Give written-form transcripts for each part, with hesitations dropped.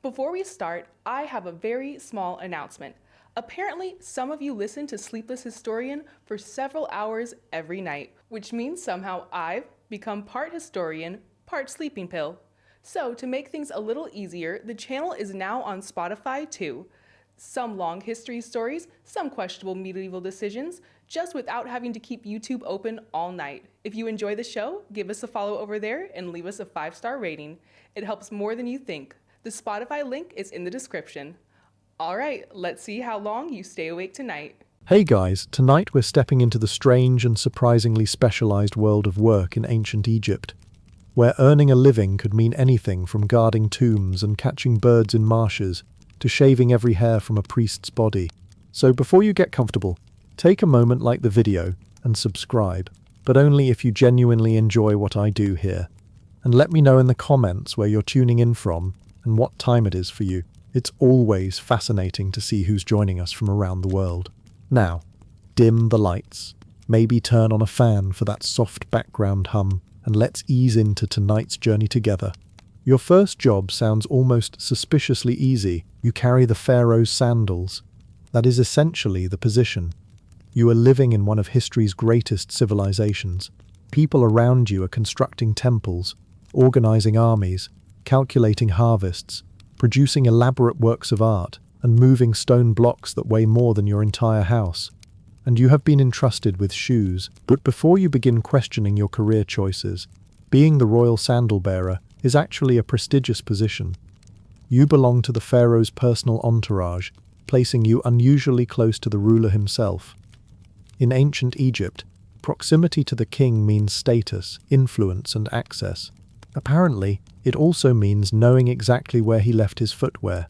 Before we start, I have a very small announcement. Apparently, some of you listen to Sleepless Historian for several hours every night, which means somehow I've become part historian, part sleeping pill. So, to make things a little easier, the channel is now on Spotify too. Some long history stories, some questionable medieval decisions, just without having to keep YouTube open all night. If you enjoy the show, give us a follow over there and leave us a 5-star rating. It helps more than you think. The Spotify link is in the description. All right, let's see how long you stay awake tonight. Hey guys, tonight we're stepping into the strange and surprisingly specialized world of work in ancient Egypt, where earning a living could mean anything from guarding tombs and catching birds in marshes to shaving every hair from a priest's body. So before you get comfortable, take a moment, like the video, and subscribe, but only if you genuinely enjoy what I do here. And let me know in the comments where you're tuning in from and what time it is for you. It's always fascinating to see who's joining us from around the world. Now, dim the lights, maybe turn on a fan for that soft background hum, and let's ease into tonight's journey together. Your first job sounds almost suspiciously easy. You carry the pharaoh's sandals. That is essentially the position. You are living in one of history's greatest civilizations. People around you are constructing temples, organizing armies, calculating harvests, producing elaborate works of art, and moving stone blocks that weigh more than your entire house. And you have been entrusted with shoes. But before you begin questioning your career choices, being the royal sandal bearer is actually a prestigious position. You belong to the pharaoh's personal entourage, placing you unusually close to the ruler himself. In ancient Egypt, proximity to the king means status, influence, and access. Apparently, it also means knowing exactly where he left his footwear.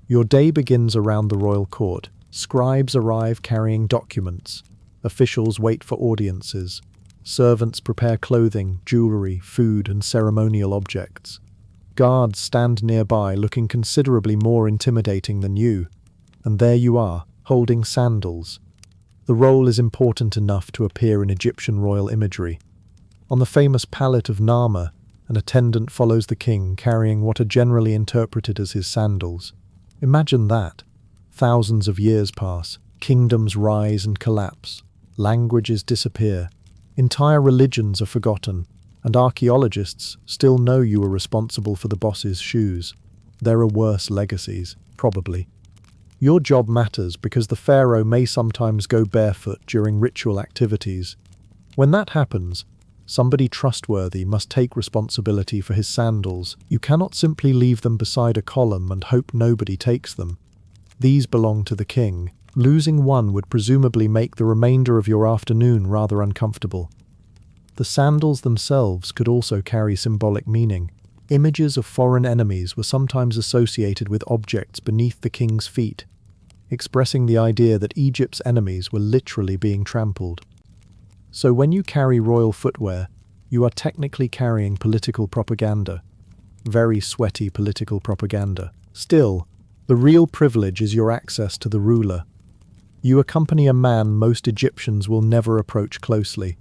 Your day begins around the royal court. Scribes arrive carrying documents. Officials wait for audiences. Servants prepare clothing, jewelry, food, and ceremonial objects. Guards stand nearby looking considerably more intimidating than you. And there you are, holding sandals. The role is important enough to appear in Egyptian royal imagery. On the famous pallet of Narmer, an attendant follows the king carrying what are generally interpreted as his sandals. Imagine that. Thousands of years pass, kingdoms rise and collapse, languages disappear, entire religions are forgotten, and archaeologists still know you were responsible for the boss's shoes. There are worse legacies, probably. Your job matters because the pharaoh may sometimes go barefoot during ritual activities. When that happens, somebody trustworthy must take responsibility for his sandals. You cannot simply leave them beside a column and hope nobody takes them. These belong to the king. Losing one would presumably make the remainder of your afternoon rather uncomfortable. The sandals themselves could also carry symbolic meaning. Images of foreign enemies were sometimes associated with objects beneath the king's feet, expressing the idea that Egypt's enemies were literally being trampled. So when you carry royal footwear, you are technically carrying political propaganda. Very sweaty political propaganda. Still, the real privilege is your access to the ruler. You accompany a man most Egyptians will never approach closely.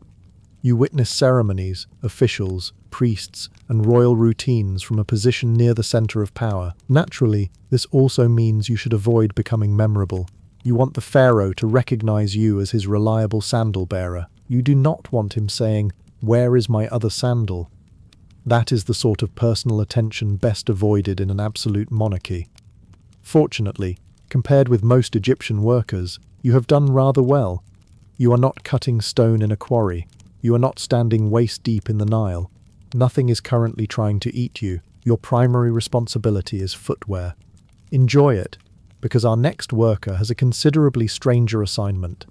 You witness ceremonies, officials, priests, and royal routines from a position near the center of power. Naturally, this also means you should avoid becoming memorable. You want the pharaoh to recognize you as his reliable sandal bearer. You do not want him saying, "Where is my other sandal?" That is the sort of personal attention best avoided in an absolute monarchy. Fortunately, compared with most Egyptian workers, you have done rather well. You are not cutting stone in a quarry. You are not standing waist-deep in the Nile. Nothing is currently trying to eat you. Your primary responsibility is footwear. Enjoy it, because our next worker has a considerably stranger assignment.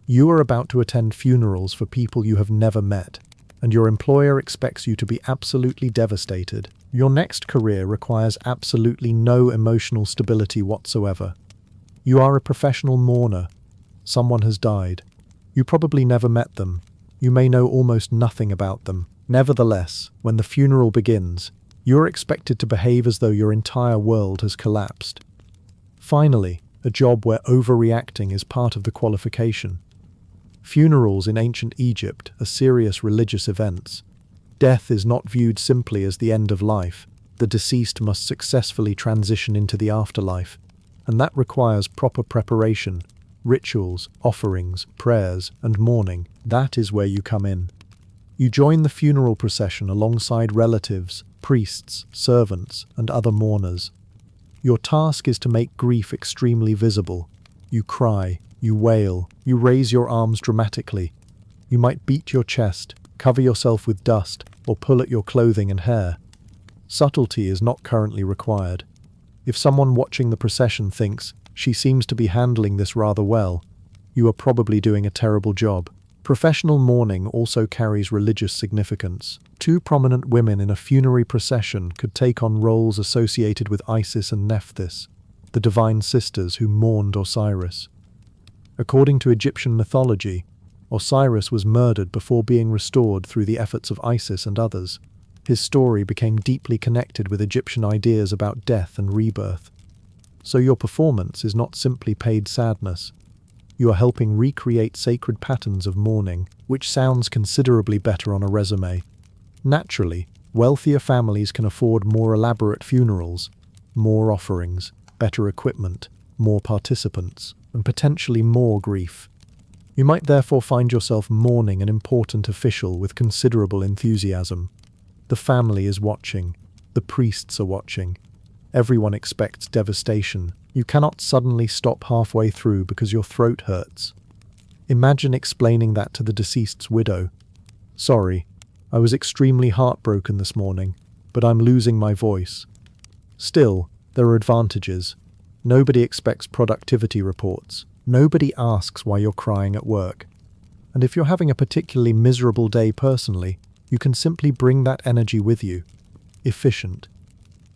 You are about to attend funerals for people you have never met, and your employer expects you to be absolutely devastated. Your next career requires absolutely no emotional stability whatsoever. You are a professional mourner. Someone has died. You probably never met them. You may know almost nothing about them. Nevertheless, when the funeral begins, you are expected to behave as though your entire world has collapsed. Finally, a job where overreacting is part of the qualification. Funerals in ancient Egypt are serious religious events. Death is not viewed simply as the end of life. the deceased must successfully transition into the afterlife, and that requires proper preparation, rituals, offerings, prayers, and mourning. That is where you come in. You join the funeral procession alongside relatives, priests, servants, and other mourners. Your task is to make grief extremely visible. You cry, you wail, you raise your arms dramatically. You might beat your chest, cover yourself with dust, or pull at your clothing and hair. Subtlety is not currently required. If someone watching the procession thinks, "She seems to be handling this rather well," you are probably doing a terrible job. Professional mourning also carries religious significance. Two prominent women in a funerary procession could take on roles associated with Isis and Nephthys, the divine sisters who mourned Osiris. According to Egyptian mythology, Osiris was murdered before being restored through the efforts of Isis and others. His story became deeply connected with Egyptian ideas about death and rebirth. So your performance is not simply paid sadness. You are helping recreate sacred patterns of mourning, which sounds considerably better on a resume. Naturally, wealthier families can afford more elaborate funerals, more offerings, better equipment, more participants, and potentially more grief. You might therefore find yourself mourning an important official with considerable enthusiasm. The family is watching. The priests are watching. Everyone expects devastation. You cannot suddenly stop halfway through because your throat hurts. Imagine explaining that to the deceased's widow. "Sorry, I was extremely heartbroken this morning, but I'm losing my voice." Still, there are advantages. Nobody expects productivity reports. Nobody asks why you're crying at work. And if you're having a particularly miserable day personally, you can simply bring that energy with you. Efficient.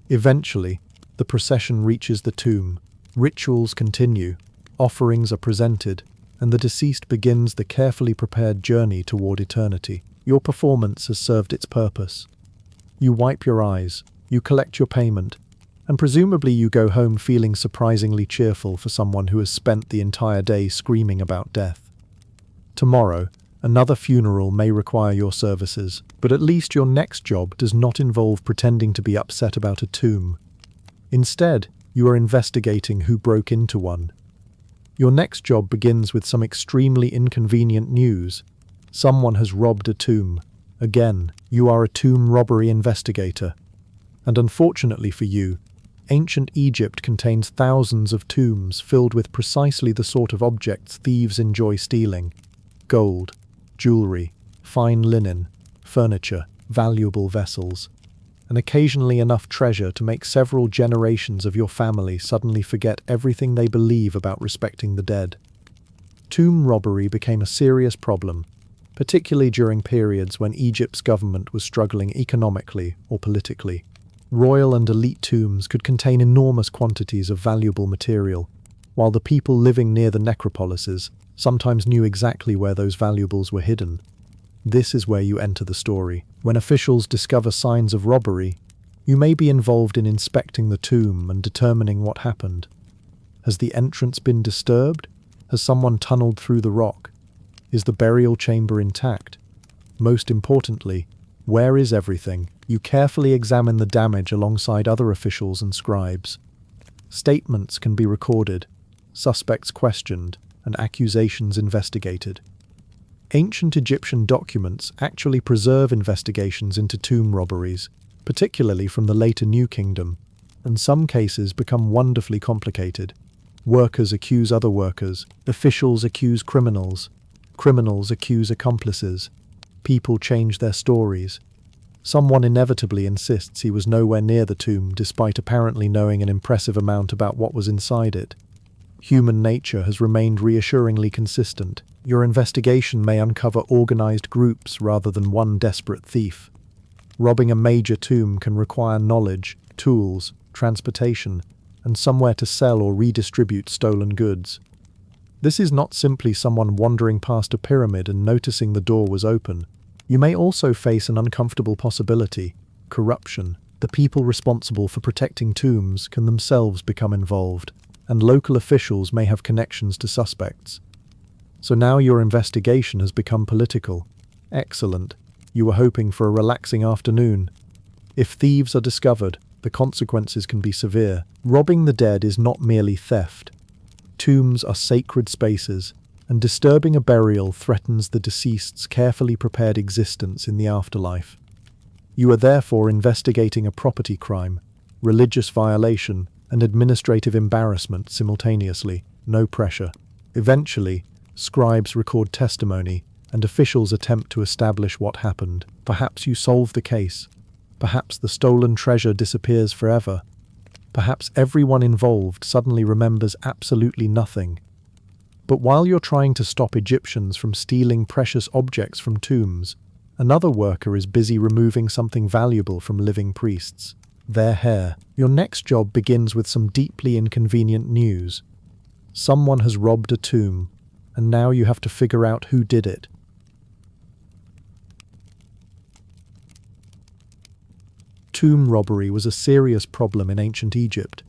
Eventually, the procession reaches the tomb. Rituals continue, offerings are presented, and the deceased begins the carefully prepared journey toward eternity. Your performance has served its purpose. You wipe your eyes, you collect your payment, and presumably you go home feeling surprisingly cheerful for someone who has spent the entire day screaming about death. Tomorrow, another funeral may require your services, but at least your next job does not involve pretending to be upset about a tomb. Instead, you are investigating who broke into one. Your next job begins with some extremely inconvenient news. Someone has robbed a tomb. Again, you are a tomb robbery investigator. And unfortunately for you, ancient Egypt contains thousands of tombs filled with precisely the sort of objects thieves enjoy stealing: gold, jewelry, fine linen, furniture, valuable vessels, and occasionally enough treasure to make several generations of your family suddenly forget everything they believe about respecting the dead. Tomb robbery became a serious problem, particularly during periods when Egypt's government was struggling economically or politically. Royal and elite tombs could contain enormous quantities of valuable material, while the people living near the necropolises sometimes knew exactly where those valuables were hidden. This is where you enter the story. When officials discover signs of robbery, you may be involved in inspecting the tomb and determining what happened. Has the entrance been disturbed? Has someone tunneled through the rock? Is the burial chamber intact? Most importantly, where is everything? You carefully examine the damage alongside other officials and scribes. Statements can be recorded, suspects questioned, and accusations investigated. Ancient Egyptian documents actually preserve investigations into tomb robberies, particularly from the later New Kingdom, and some cases become wonderfully complicated. Workers accuse other workers, officials accuse criminals accuse accomplices, people change their stories. Someone inevitably insists he was nowhere near the tomb despite apparently knowing an impressive amount about what was inside it. Human nature has remained reassuringly consistent. Your investigation may uncover organized groups rather than one desperate thief. Robbing a major tomb can require knowledge, tools, transportation, and somewhere to sell or redistribute stolen goods. This is not simply someone wandering past a pyramid and noticing the door was open. You may also face an uncomfortable possibility: corruption. The people responsible for protecting tombs can themselves become involved, and local officials may have connections to suspects. So now your investigation has become political. Excellent. You were hoping for a relaxing afternoon. If thieves are discovered, the consequences can be severe. Robbing the dead is not merely theft. Tombs are sacred spaces, and disturbing a burial threatens the deceased's carefully prepared existence in the afterlife. You are therefore investigating a property crime, religious violation, and administrative embarrassment simultaneously. No pressure. Eventually, scribes record testimony, and officials attempt to establish what happened. Perhaps you solve the case. Perhaps the stolen treasure disappears forever. Perhaps everyone involved suddenly remembers absolutely nothing. But while you're trying to stop Egyptians from stealing precious objects from tombs, another worker is busy removing something valuable from living priests: their hair. Your next job begins with some deeply inconvenient news. Someone has robbed a tomb, and now you have to figure out who did it. Tomb robbery was a serious problem in ancient Egypt,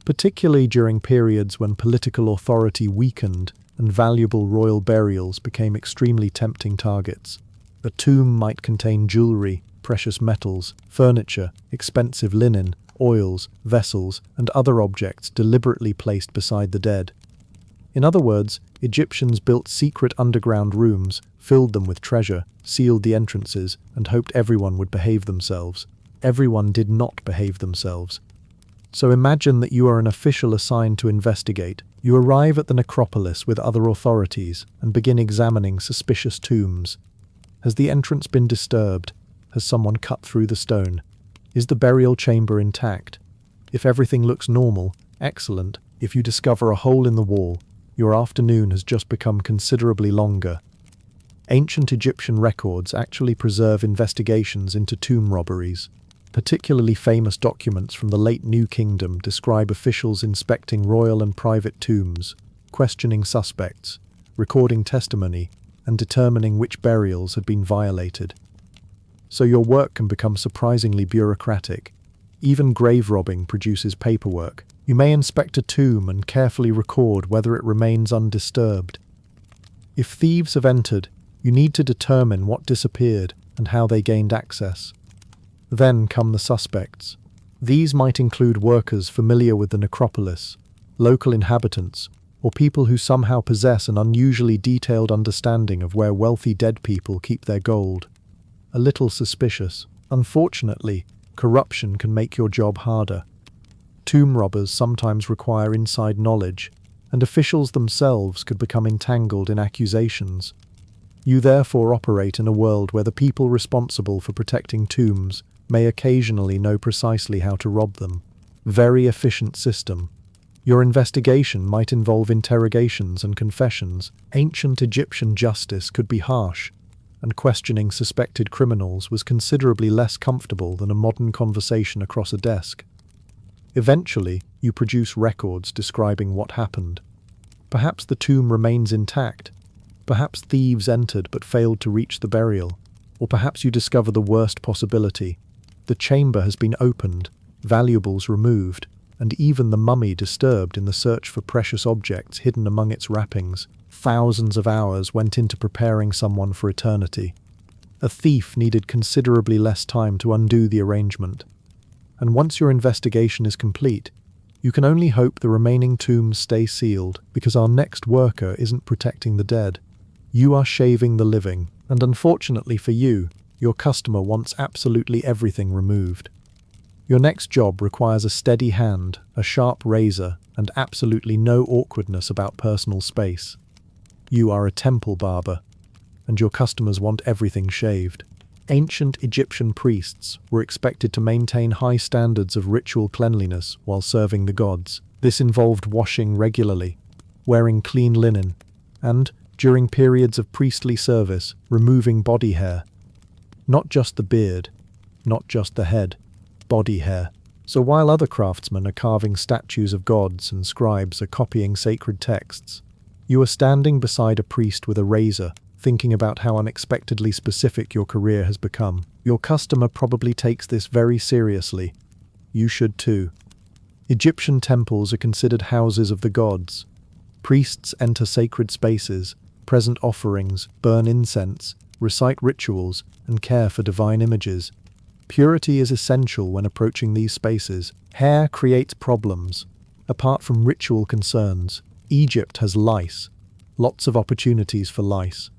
particularly during periods when political authority weakened and valuable royal burials became extremely tempting targets. A tomb might contain jewelry, precious metals, furniture, expensive linen, oils, vessels, and other objects deliberately placed beside the dead. In other words, Egyptians built secret underground rooms, filled them with treasure, sealed the entrances, and hoped everyone would behave themselves. Everyone did not behave themselves. So imagine that you are an official assigned to investigate. You arrive at the necropolis with other authorities and begin examining suspicious tombs. Has the entrance been disturbed? Has someone cut through the stone? Is the burial chamber intact? If everything looks normal, excellent. If you discover a hole in the wall, your afternoon has just become considerably longer. Ancient Egyptian records actually preserve investigations into tomb robberies. Particularly famous documents from the late New Kingdom describe officials inspecting royal and private tombs, questioning suspects, recording testimony, and determining which burials had been violated. So your work can become surprisingly bureaucratic. Even grave robbing produces paperwork. You may inspect a tomb and carefully record whether it remains undisturbed. If thieves have entered, you need to determine what disappeared and how they gained access. Then come the suspects. These might include workers familiar with the necropolis, local inhabitants, or people who somehow possess an unusually detailed understanding of where wealthy dead people keep their gold. A little suspicious. Unfortunately, corruption can make your job harder. Tomb robbers sometimes require inside knowledge, and officials themselves could become entangled in accusations. You therefore operate in a world where the people responsible for protecting tombs may occasionally know precisely how to rob them. Very efficient system. Your investigation might involve interrogations and confessions. Ancient Egyptian justice could be harsh, and questioning suspected criminals was considerably less comfortable than a modern conversation across a desk. Eventually, you produce records describing what happened. Perhaps the tomb remains intact. Perhaps thieves entered but failed to reach the burial. Or perhaps you discover the worst possibility. The chamber has been opened, valuables removed, and even the mummy disturbed in the search for precious objects hidden among its wrappings. Thousands of hours went into preparing someone for eternity. A thief needed considerably less time to undo the arrangement. And once your investigation is complete, you can only hope the remaining tombs stay sealed, because our next worker isn't protecting the dead. You are shaving the living, and unfortunately for you, your customer wants absolutely everything removed. Your next job requires a steady hand, a sharp razor, and absolutely no awkwardness about personal space. You are a temple barber, and your customers want everything shaved. Ancient Egyptian priests were expected to maintain high standards of ritual cleanliness while serving the gods. This involved washing regularly, wearing clean linen, and, during periods of priestly service, removing body hair. Not just the beard, not just the head, body hair. So while other craftsmen are carving statues of gods and scribes are copying sacred texts, you are standing beside a priest with a razor, thinking about how unexpectedly specific your career has become. Your customer probably takes this very seriously. You should too. Egyptian temples are considered houses of the gods. Priests enter sacred spaces, present offerings, burn incense, recite rituals, and care for divine images. Purity is essential when approaching these spaces. Hair creates problems. Apart from ritual concerns, Egypt has lice. Lots of opportunities for lice.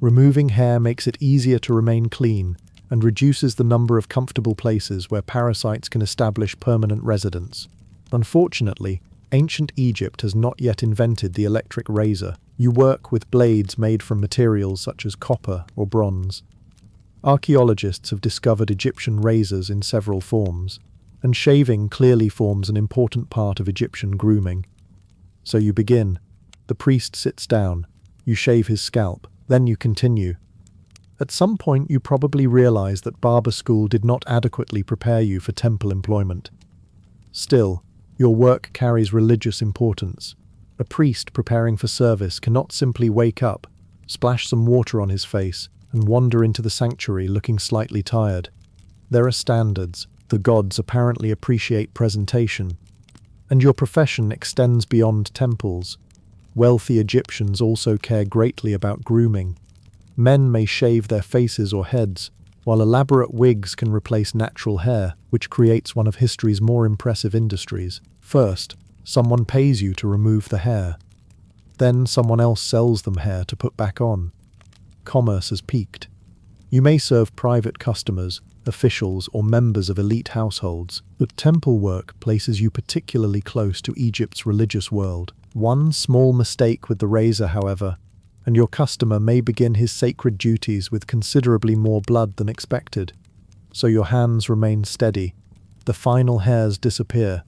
Removing hair makes it easier to remain clean and reduces the number of comfortable places where parasites can establish permanent residence. Unfortunately, ancient Egypt has not yet invented the electric razor. You work with blades made from materials such as copper or bronze. Archaeologists have discovered Egyptian razors in several forms, and shaving clearly forms an important part of Egyptian grooming. So you begin. The priest sits down. You shave his scalp. Then you continue. At some point you probably realize that barber school did not adequately prepare you for temple employment. Still, your work carries religious importance. A priest preparing for service cannot simply wake up, splash some water on his face, and wander into the sanctuary looking slightly tired. There are standards. The gods apparently appreciate presentation. And your profession extends beyond temples. Wealthy Egyptians also care greatly about grooming. Men may shave their faces or heads, while elaborate wigs can replace natural hair, which creates one of history's more impressive industries. First, someone pays you to remove the hair. Then someone else sells them hair to put back on. Commerce has peaked. You may serve private customers, officials, or members of elite households, but temple work places you particularly close to Egypt's religious world. One small mistake with the razor, however, and your customer may begin his sacred duties with considerably more blood than expected. So your hands remain steady. The final hairs disappear.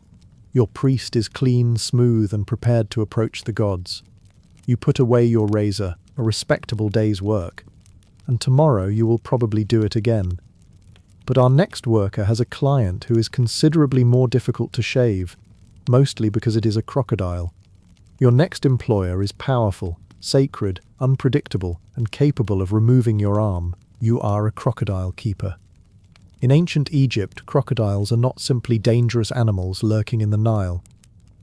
Your priest is clean, smooth, and prepared to approach the gods. You put away your razor, a respectable day's work, and tomorrow you will probably do it again. But our next worker has a client who is considerably more difficult to shave, mostly because it is a crocodile. Your next employer is powerful, sacred, unpredictable, and capable of removing your arm. You are a crocodile keeper. In ancient Egypt, crocodiles are not simply dangerous animals lurking in the Nile.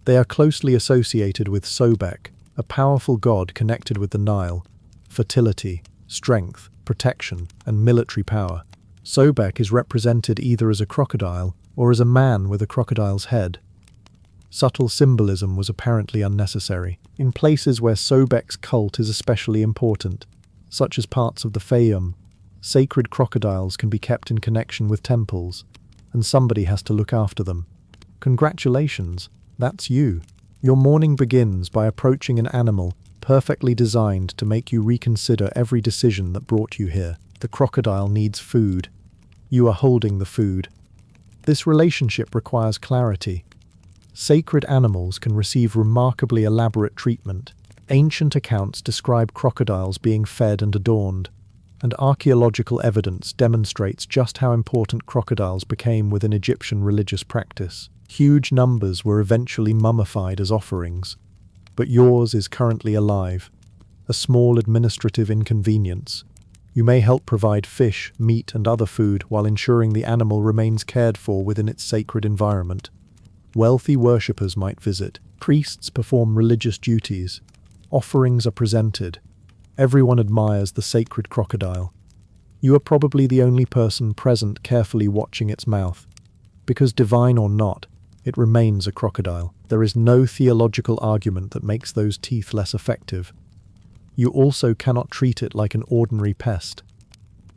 They are closely associated with Sobek, a powerful god connected with the Nile, fertility, strength, protection, and military power. Sobek is represented either as a crocodile or as a man with a crocodile's head. Subtle symbolism was apparently unnecessary. In places where Sobek's cult is especially important, such as parts of the Fayum, sacred crocodiles can be kept in connection with temples, and somebody has to look after them. Congratulations, that's you. Your morning begins by approaching an animal perfectly designed to make you reconsider every decision that brought you here. The crocodile needs food. You are holding the food. This relationship requires clarity. Sacred animals can receive remarkably elaborate treatment. Ancient accounts describe crocodiles being fed and adorned, and archaeological evidence demonstrates just how important crocodiles became within Egyptian religious practice. Huge numbers were eventually mummified as offerings, but yours is currently alive, a small administrative inconvenience. You may help provide fish, meat, and other food while ensuring the animal remains cared for within its sacred environment. Wealthy worshippers might visit. Priests perform religious duties. Offerings are presented. Everyone admires the sacred crocodile. You are probably the only person present carefully watching its mouth. Because divine or not, it remains a crocodile. There is no theological argument that makes those teeth less effective. You also cannot treat it like an ordinary pest.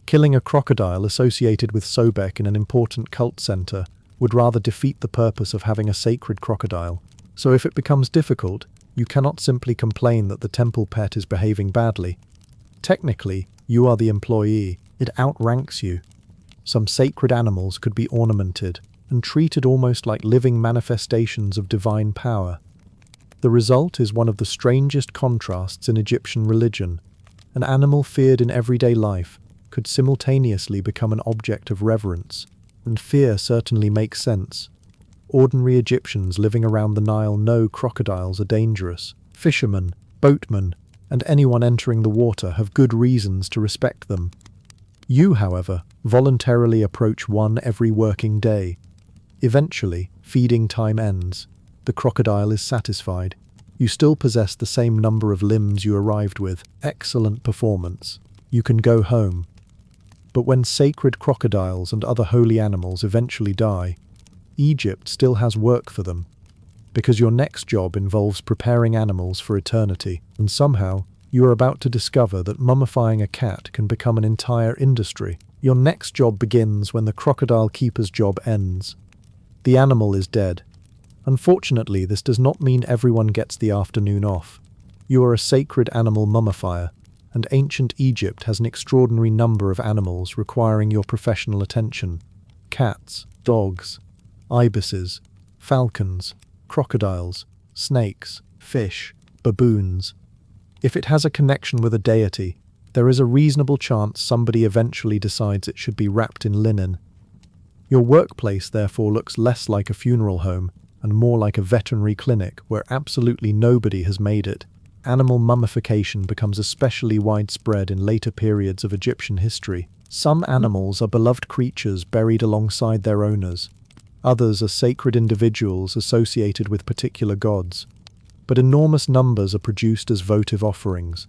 Killing a crocodile associated with Sobek in an important cult center would rather defeat the purpose of having a sacred crocodile. So if it becomes difficult, you cannot simply complain that the temple pet is behaving badly. Technically, you are the employee. It outranks you. Some sacred animals could be ornamented and treated almost like living manifestations of divine power. The result is one of the strangest contrasts in Egyptian religion. An animal feared in everyday life could simultaneously become an object of reverence, and fear certainly makes sense. Ordinary Egyptians living around the Nile know crocodiles are dangerous. Fishermen, boatmen, and anyone entering the water have good reasons to respect them. You, however, voluntarily approach one every working day. Eventually, feeding time ends. The crocodile is satisfied. You still possess the same number of limbs you arrived with. Excellent performance. You can go home. But when sacred crocodiles and other holy animals eventually die, Egypt still has work for them, because your next job involves preparing animals for eternity, and somehow you are about to discover that mummifying a cat can become an entire industry. Your next job begins when the crocodile keeper's job ends. The animal is dead. Unfortunately, this does not mean everyone gets the afternoon off. You are a sacred animal mummifier, and ancient Egypt has an extraordinary number of animals requiring your professional attention. Cats, dogs, ibises, falcons, crocodiles, snakes, fish, baboons. If it has a connection with a deity, there is a reasonable chance somebody eventually decides it should be wrapped in linen. Your workplace therefore looks less like a funeral home and more like a veterinary clinic where absolutely nobody has made it. Animal mummification becomes especially widespread in later periods of Egyptian history. Some animals are beloved creatures buried alongside their owners. Others are sacred individuals associated with particular gods. But enormous numbers are produced as votive offerings.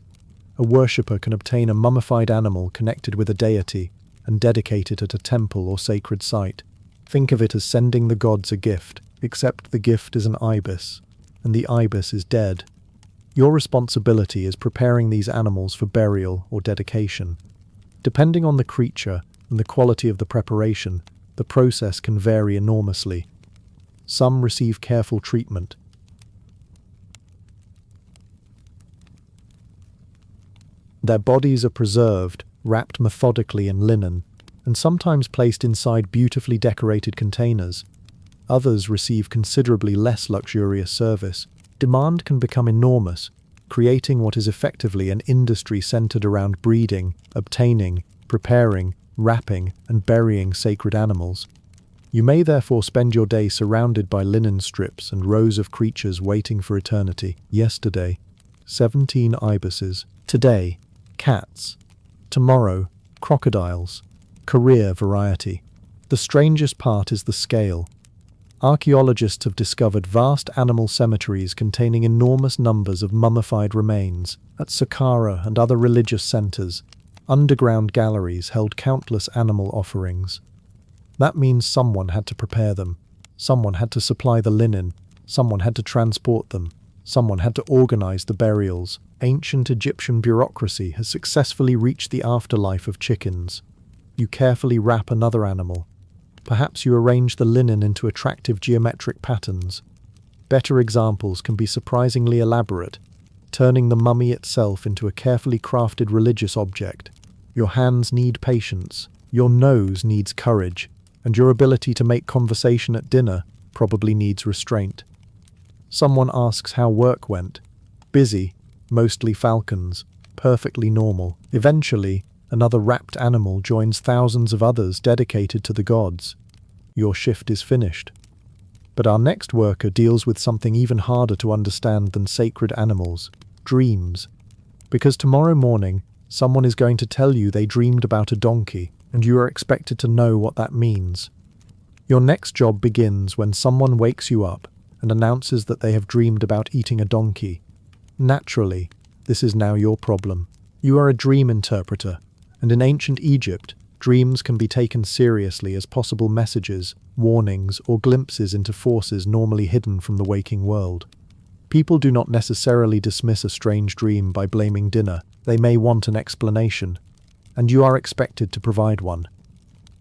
A worshipper can obtain a mummified animal connected with a deity and dedicate it at a temple or sacred site. Think of it as sending the gods a gift, except the gift is an ibis, and the ibis is dead. Your responsibility is preparing these animals for burial or dedication. Depending on the creature and the quality of the preparation, the process can vary enormously. Some receive careful treatment. Their bodies are preserved, wrapped methodically in linen, and sometimes placed inside beautifully decorated containers. Others receive considerably less luxurious service. Demand can become enormous, creating what is effectively an industry centered around breeding, obtaining, preparing, wrapping, and burying sacred animals. You may therefore spend your day surrounded by linen strips and rows of creatures waiting for eternity. Yesterday, 17 ibises. Today, cats. Tomorrow, crocodiles. Career variety. The strangest part is the scale. Archaeologists have discovered vast animal cemeteries containing enormous numbers of mummified remains. At Saqqara and other religious centers, underground galleries held countless animal offerings. That means someone had to prepare them. Someone had to supply the linen. Someone had to transport them. Someone had to organize the burials. Ancient Egyptian bureaucracy has successfully reached the afterlife of chickens. You carefully wrap another animal. Perhaps you arrange the linen into attractive geometric patterns. Better examples can be surprisingly elaborate, turning the mummy itself into a carefully crafted religious object. Your hands need patience, your nose needs courage, and your ability to make conversation at dinner probably needs restraint. Someone asks how work went. Busy, mostly falcons, perfectly normal. Eventually, another wrapped animal joins thousands of others dedicated to the gods. Your shift is finished. But our next worker deals with something even harder to understand than sacred animals: dreams. Because tomorrow morning, someone is going to tell you they dreamed about a donkey, and you are expected to know what that means. Your next job begins when someone wakes you up and announces that they have dreamed about eating a donkey. Naturally, this is now your problem. You are a dream interpreter, and in ancient Egypt, dreams can be taken seriously as possible messages, warnings, or glimpses into forces normally hidden from the waking world. People do not necessarily dismiss a strange dream by blaming dinner. They may want an explanation, and you are expected to provide one.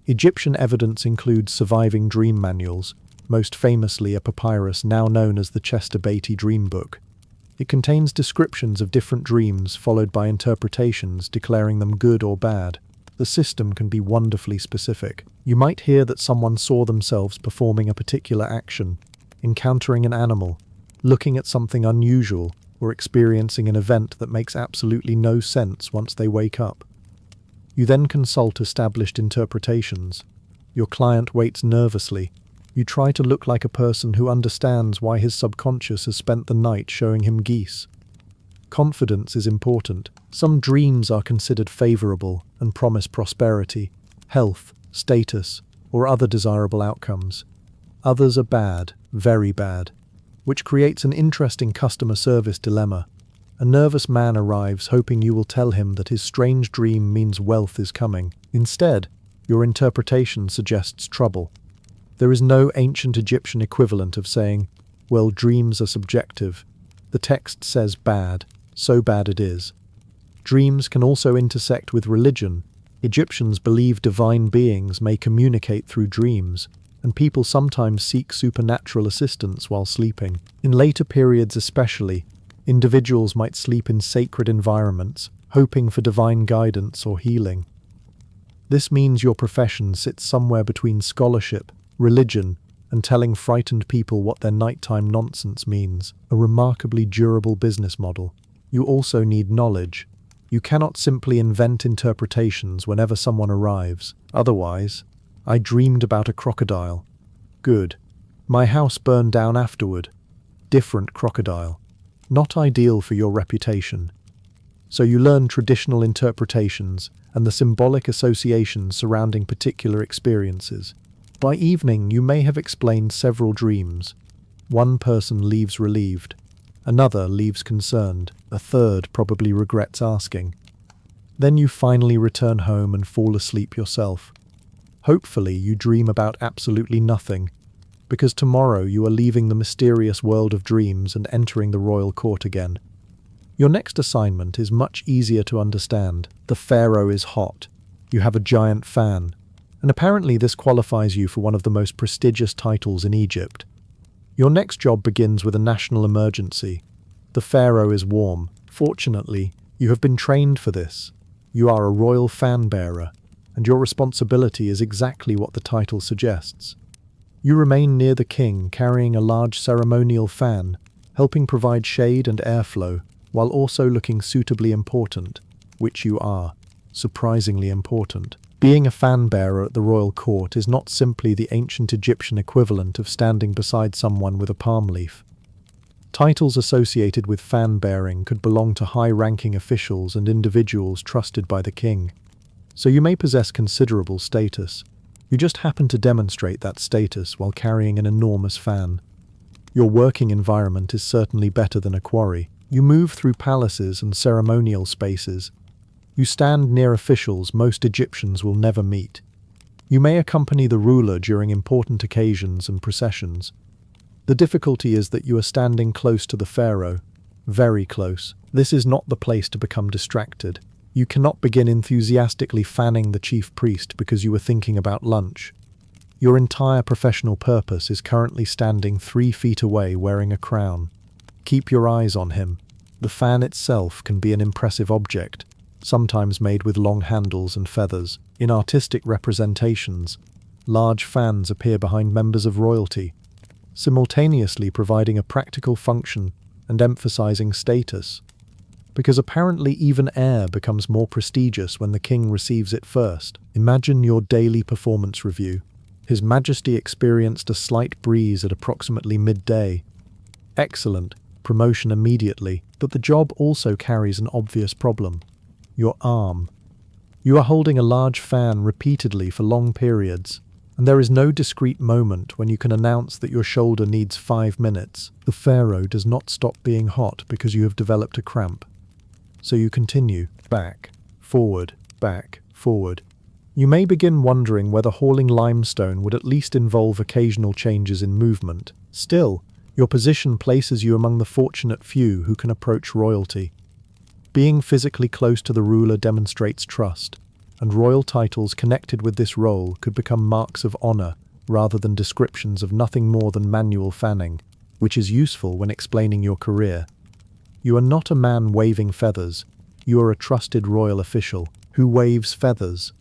Egyptian evidence includes surviving dream manuals, most famously a papyrus now known as the Chester Beatty Dream Book. It contains descriptions of different dreams followed by interpretations declaring them good or bad. The system can be wonderfully specific. You might hear that someone saw themselves performing a particular action, encountering an animal, looking at something unusual, or experiencing an event that makes absolutely no sense once they wake up. You then consult established interpretations. Your client waits nervously. You try to look like a person who understands why his subconscious has spent the night showing him geese. Confidence is important. Some dreams are considered favorable and promise prosperity, health, status, or other desirable outcomes. Others are bad, very bad, which creates an interesting customer service dilemma. A nervous man arrives hoping you will tell him that his strange dream means wealth is coming. Instead, your interpretation suggests trouble. There is no ancient Egyptian equivalent of saying, well, dreams are subjective. The text says bad, so bad it is. Dreams can also intersect with religion. Egyptians believe divine beings may communicate through dreams, and people sometimes seek supernatural assistance while sleeping. In later periods especially, individuals might sleep in sacred environments, hoping for divine guidance or healing. This means your profession sits somewhere between scholarship, religion, and telling frightened people what their nighttime nonsense means, a remarkably durable business model. You also need knowledge. You cannot simply invent interpretations whenever someone arrives. Otherwise, I dreamed about a crocodile. Good. My house burned down afterward. Different crocodile. Not ideal for your reputation. So you learn traditional interpretations and the symbolic associations surrounding particular experiences. By evening, you may have explained several dreams. One person leaves relieved. Another leaves concerned. A third probably regrets asking. Then you finally return home and fall asleep yourself. Hopefully, you dream about absolutely nothing, because tomorrow you are leaving the mysterious world of dreams and entering the royal court again. Your next assignment is much easier to understand. The pharaoh is hot. You have a giant fan, and apparently this qualifies you for one of the most prestigious titles in Egypt. Your next job begins with a national emergency. The pharaoh is warm. Fortunately, you have been trained for this. You are a royal fan bearer, and your responsibility is exactly what the title suggests. You remain near the king, carrying a large ceremonial fan, helping provide shade and airflow, while also looking suitably important, which you are, surprisingly important. Being a fan bearer at the royal court is not simply the ancient Egyptian equivalent of standing beside someone with a palm leaf. Titles associated with fan bearing could belong to high-ranking officials and individuals trusted by the king. So you may possess considerable status. You just happen to demonstrate that status while carrying an enormous fan. Your working environment is certainly better than a quarry. You move through palaces and ceremonial spaces. You stand near officials most Egyptians will never meet. You may accompany the ruler during important occasions and processions. The difficulty is that you are standing close to the pharaoh, very close. This is not the place to become distracted. You cannot begin enthusiastically fanning the chief priest because you were thinking about lunch. Your entire professional purpose is currently standing 3 feet away wearing a crown. Keep your eyes on him. The fan itself can be an impressive object, sometimes made with long handles and feathers. In artistic representations, large fans appear behind members of royalty, simultaneously providing a practical function and emphasizing status. Because apparently even air becomes more prestigious when the king receives it first. Imagine your daily performance review. His Majesty experienced a slight breeze at approximately midday. Excellent, promotion immediately, but the job also carries an obvious problem. Your arm. You are holding a large fan repeatedly for long periods, and there is no discrete moment when you can announce that your shoulder needs 5 minutes. The pharaoh does not stop being hot because you have developed a cramp. So you continue, back, forward, back, forward. You may begin wondering whether hauling limestone would at least involve occasional changes in movement. Still, your position places you among the fortunate few who can approach royalty. Being physically close to the ruler demonstrates trust, and royal titles connected with this role could become marks of honor rather than descriptions of nothing more than manual fanning, which is useful when explaining your career. You are not a man waving feathers, you are a trusted royal official who waves feathers.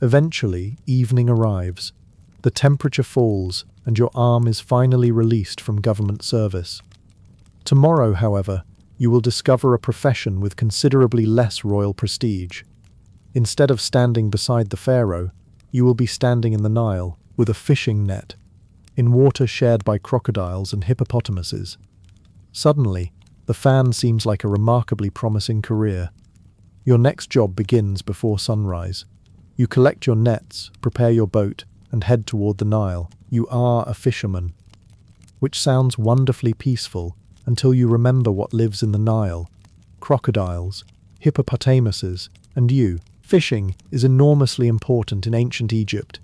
Eventually, evening arrives. The temperature falls, and your arm is finally released from government service. Tomorrow, however, you will discover a profession with considerably less royal prestige. Instead of standing beside the pharaoh, you will be standing in the Nile with a fishing net, in water shared by crocodiles and hippopotamuses. Suddenly, the fan seems like a remarkably promising career. Your next job begins before sunrise. You collect your nets, prepare your boat, and head toward the Nile. You are a fisherman, which sounds wonderfully peaceful until you remember what lives in the Nile. crocodiles, hippopotamuses, and you. Fishing is enormously important in ancient Egypt.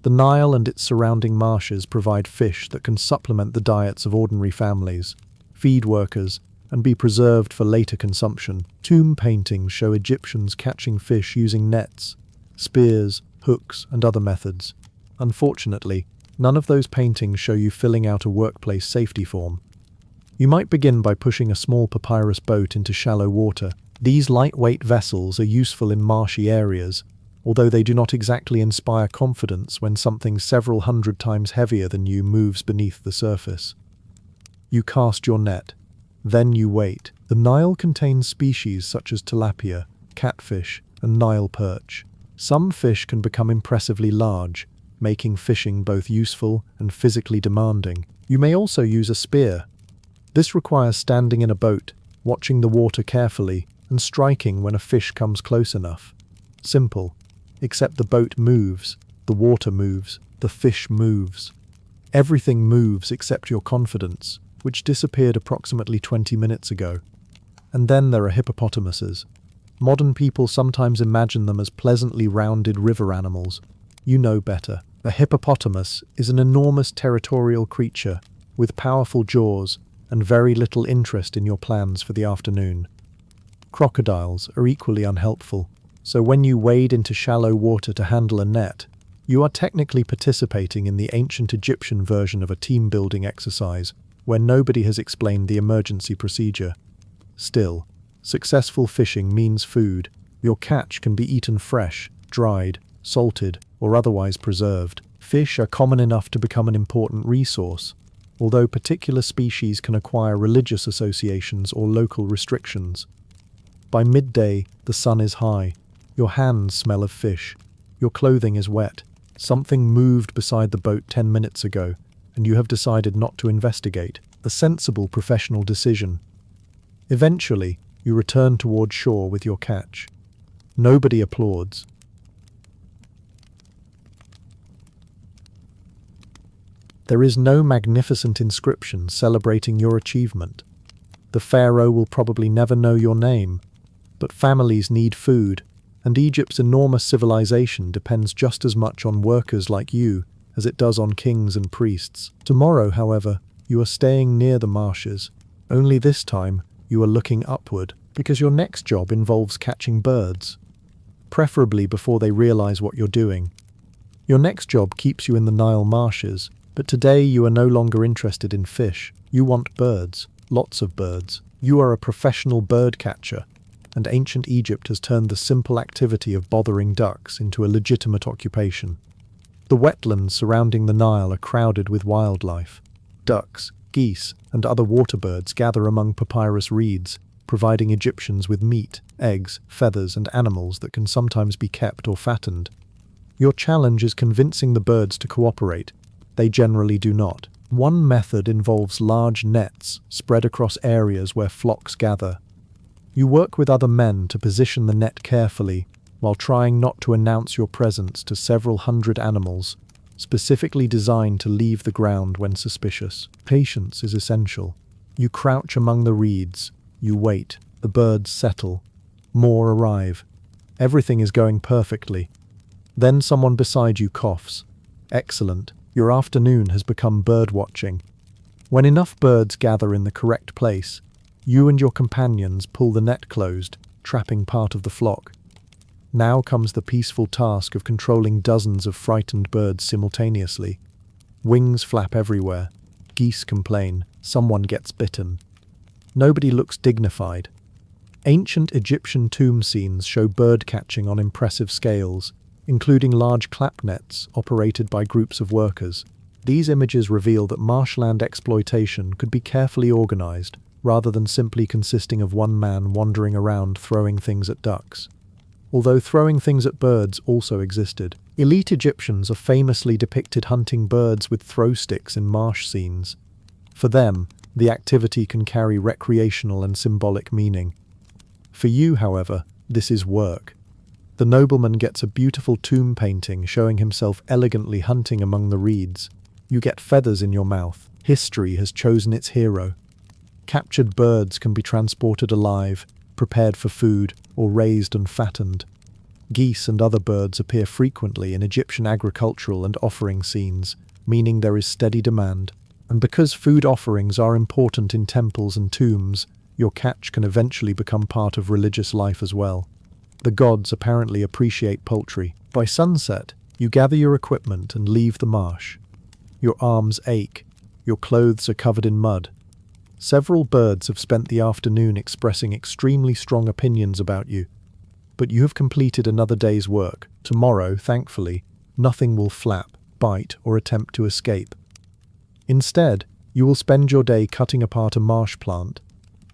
The Nile and its surrounding marshes provide fish that can supplement the diets of ordinary families, feed workers, and be preserved for later consumption. Tomb paintings show Egyptians catching fish using nets, spears, hooks, and other methods. Unfortunately, none of those paintings show you filling out a workplace safety form. You might begin by pushing a small papyrus boat into shallow water. These lightweight vessels are useful in marshy areas, although they do not exactly inspire confidence when something several hundred times heavier than you moves beneath the surface. You cast your net. Then you wait. The Nile contains species such as tilapia, catfish, and Nile perch. Some fish can become impressively large, making fishing both useful and physically demanding. You may also use a spear. This requires standing in a boat, watching the water carefully, and striking when a fish comes close enough. Simple. Except the boat moves, the water moves, the fish moves. Everything moves except your confidence, which disappeared approximately 20 minutes ago. And then there are hippopotamuses. Modern people sometimes imagine them as pleasantly rounded river animals. You know better. A hippopotamus is an enormous territorial creature with powerful jaws and very little interest in your plans for the afternoon. Crocodiles are equally unhelpful, so when you wade into shallow water to handle a net, you are technically participating in the ancient Egyptian version of a team-building exercise where nobody has explained the emergency procedure. Still, successful fishing means food. Your catch can be eaten fresh, dried, salted, or otherwise preserved. Fish are common enough to become an important resource, although particular species can acquire religious associations or local restrictions. By midday, the sun is high. Your hands smell of fish. Your clothing is wet. Something moved beside the boat 10 minutes ago, and you have decided not to investigate. A sensible professional decision. Eventually, you return toward shore with your catch. Nobody applauds. There is no magnificent inscription celebrating your achievement. The pharaoh will probably never know your name, but families need food, and Egypt's enormous civilization depends just as much on workers like you as it does on kings and priests. Tomorrow, however, you are staying near the marshes. Only this time, you are looking upward, because your next job involves catching birds, preferably before they realize what you're doing. Your next job keeps you in the Nile marshes, but today you are no longer interested in fish. You want birds, lots of birds. You are a professional bird catcher, and ancient Egypt has turned the simple activity of bothering ducks into a legitimate occupation. The wetlands surrounding the Nile are crowded with wildlife. Ducks, geese, and other water birds gather among papyrus reeds, providing Egyptians with meat, eggs, feathers, and animals that can sometimes be kept or fattened. Your challenge is convincing the birds to cooperate. They generally do not. One method involves large nets spread across areas where flocks gather. You work with other men to position the net carefully while trying not to announce your presence to several hundred animals, specifically designed to leave the ground when suspicious. Patience is essential. You crouch among the reeds. You wait. The birds settle. More arrive. Everything is going perfectly. Then someone beside you coughs. Excellent. Your afternoon has become bird watching. When enough birds gather in the correct place, you and your companions pull the net closed, trapping part of the flock. Now comes the peaceful task of controlling dozens of frightened birds simultaneously. Wings flap everywhere. Geese complain. Someone gets bitten. Nobody looks dignified. Ancient Egyptian tomb scenes show bird catching on impressive scales, including large clap nets operated by groups of workers. These images reveal that marshland exploitation could be carefully organized, rather than simply consisting of one man wandering around throwing things at ducks. Although throwing things at birds also existed. Elite Egyptians are famously depicted hunting birds with throw sticks in marsh scenes. For them, the activity can carry recreational and symbolic meaning. For you, however, this is work. The nobleman gets a beautiful tomb painting showing himself elegantly hunting among the reeds. You get feathers in your mouth. History has chosen its hero. Captured birds can be transported alive, prepared for food, or raised and fattened. Geese and other birds appear frequently in Egyptian agricultural and offering scenes, meaning there is steady demand. And because food offerings are important in temples and tombs, your catch can eventually become part of religious life as well. The gods apparently appreciate poultry. By sunset, you gather your equipment and leave the marsh. Your arms ache. Your clothes are covered in mud. Several birds have spent the afternoon expressing extremely strong opinions about you. But you have completed another day's work. Tomorrow, thankfully, nothing will flap, bite, or attempt to escape. Instead, you will spend your day cutting apart a marsh plant,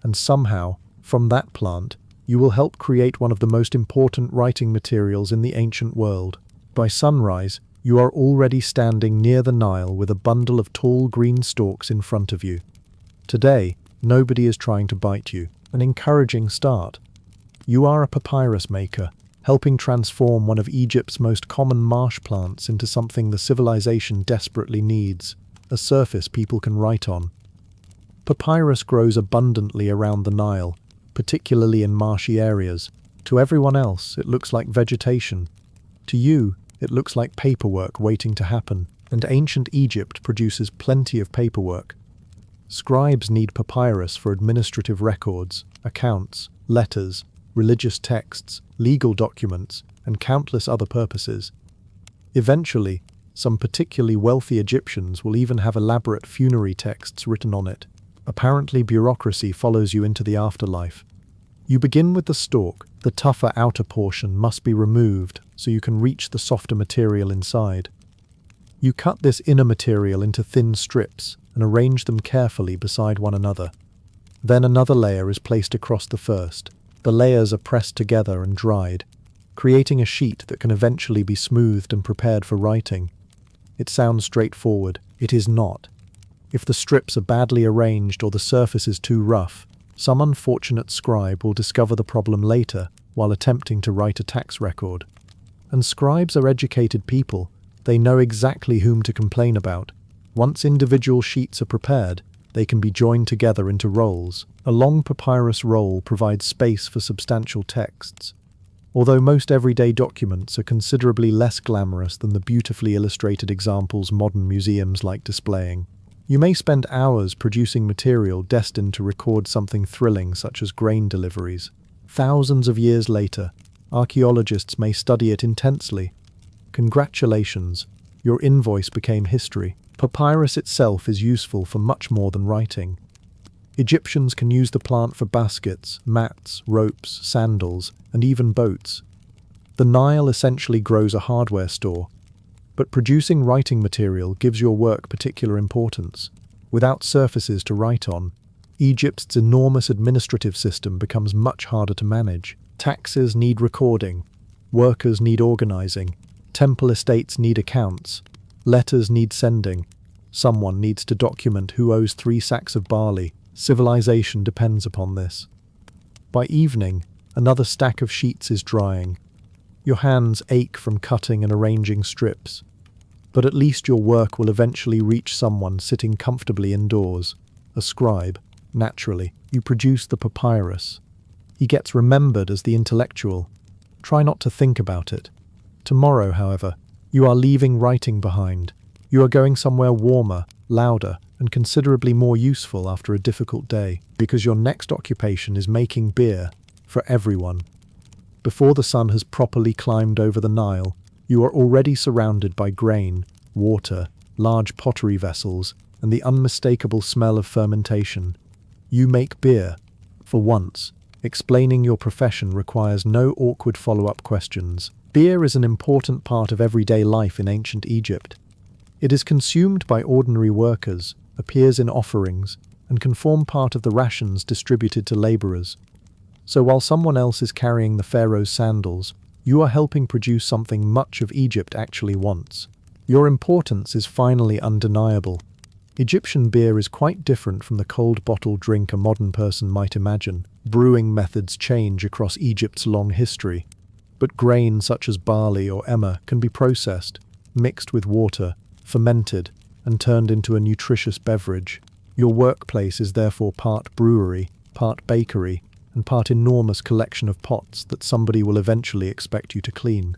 and somehow, from that plant, you will help create one of the most important writing materials in the ancient world. By sunrise, you are already standing near the Nile with a bundle of tall green stalks in front of you. Today, nobody is trying to bite you. An encouraging start. You are a papyrus maker, helping transform one of Egypt's most common marsh plants into something the civilization desperately needs, a surface people can write on. Papyrus grows abundantly around the Nile, particularly in marshy areas. To everyone else, it looks like vegetation. To you, it looks like paperwork waiting to happen, and ancient Egypt produces plenty of paperwork. Scribes need papyrus for administrative records, accounts, letters, religious texts, legal documents, and countless other purposes. Eventually, some particularly wealthy Egyptians will even have elaborate funerary texts written on it. Apparently, bureaucracy follows you into the afterlife. You begin with the stalk. The tougher outer portion must be removed so you can reach the softer material inside. You cut this inner material into thin strips and arrange them carefully beside one another. Then another layer is placed across the first. The layers are pressed together and dried, creating a sheet that can eventually be smoothed and prepared for writing. It sounds straightforward. It is not. If the strips are badly arranged or the surface is too rough, some unfortunate scribe will discover the problem later while attempting to write a tax record. And scribes are educated people. They know exactly whom to complain about. Once individual sheets are prepared, they can be joined together into rolls. A long papyrus roll provides space for substantial texts. Although most everyday documents are considerably less glamorous than the beautifully illustrated examples modern museums like displaying, you may spend hours producing material destined to record something thrilling such as grain deliveries. Thousands of years later, archaeologists may study it intensely. Congratulations, your invoice became history. Papyrus itself is useful for much more than writing. Egyptians can use the plant for baskets, mats, ropes, sandals, and even boats. The Nile essentially grows a hardware store, but producing writing material gives your work particular importance. Without surfaces to write on, Egypt's enormous administrative system becomes much harder to manage. Taxes need recording, workers need organizing, temple estates need accounts, letters need sending, someone needs to document who owes 3 sacks of barley. Civilization depends upon this. By evening, another stack of sheets is drying. Your hands ache from cutting and arranging strips. But at least your work will eventually reach someone sitting comfortably indoors. A scribe. Naturally, you produce the papyrus. He gets remembered as the intellectual. Try not to think about it. Tomorrow, however, you are leaving writing behind. You are going somewhere warmer, louder, and considerably more useful after a difficult day, because your next occupation is making beer for everyone. Before the sun has properly climbed over the Nile, you are already surrounded by grain, water, large pottery vessels, and the unmistakable smell of fermentation. You make beer. For once, explaining your profession requires no awkward follow-up questions. Beer is an important part of everyday life in ancient Egypt. It is consumed by ordinary workers, appears in offerings, and can form part of the rations distributed to laborers. So while someone else is carrying the pharaoh's sandals, you are helping produce something much of Egypt actually wants. Your importance is finally undeniable. Egyptian beer is quite different from the cold bottled drink a modern person might imagine. Brewing methods change across Egypt's long history, but grain such as barley or emmer can be processed, mixed with water, fermented, and turned into a nutritious beverage. Your workplace is therefore part brewery, part bakery, and part enormous collection of pots that somebody will eventually expect you to clean.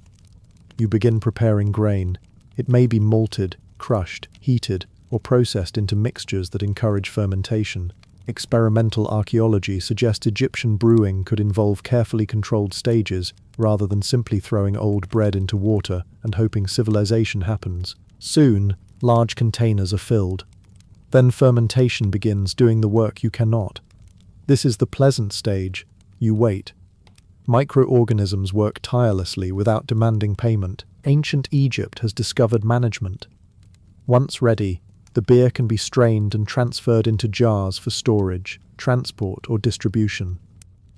You begin preparing grain. It may be malted, crushed, heated, or processed into mixtures that encourage fermentation. Experimental archaeology suggests Egyptian brewing could involve carefully controlled stages rather than simply throwing old bread into water and hoping civilization happens. Soon, large containers are filled. Then fermentation begins, doing the work you cannot. This is the pleasant stage. You wait. Microorganisms work tirelessly without demanding payment. Ancient Egypt has discovered management. Once ready, the beer can be strained and transferred into jars for storage, transport, or distribution.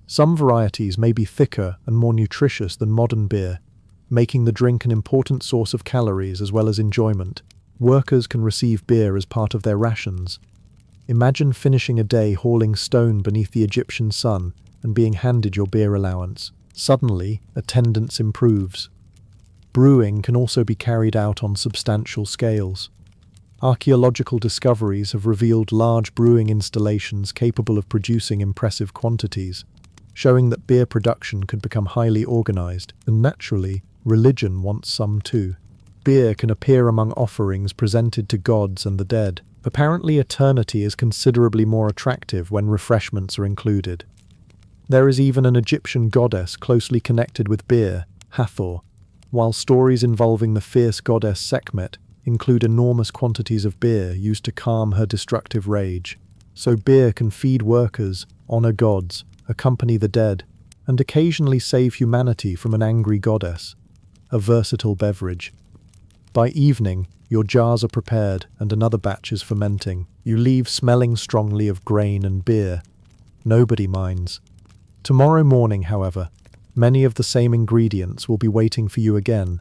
Some varieties may be thicker and more nutritious than modern beer, making the drink an important source of calories as well as enjoyment. Workers can receive beer as part of their rations. Imagine finishing a day hauling stone beneath the Egyptian sun and being handed your beer allowance. Suddenly, attendance improves. Brewing can also be carried out on substantial scales. Archaeological discoveries have revealed large brewing installations capable of producing impressive quantities, showing that beer production could become highly organized, and naturally, religion wants some too. Beer can appear among offerings presented to gods and the dead. Apparently, eternity is considerably more attractive when refreshments are included. There is even an Egyptian goddess closely connected with beer, Hathor, while stories involving the fierce goddess Sekhmet include enormous quantities of beer used to calm her destructive rage. So beer can feed workers, honor gods, accompany the dead, and occasionally save humanity from an angry goddess. A versatile beverage. By evening, your jars are prepared and another batch is fermenting. You leave smelling strongly of grain and beer. Nobody minds. Tomorrow morning, however, many of the same ingredients will be waiting for you again.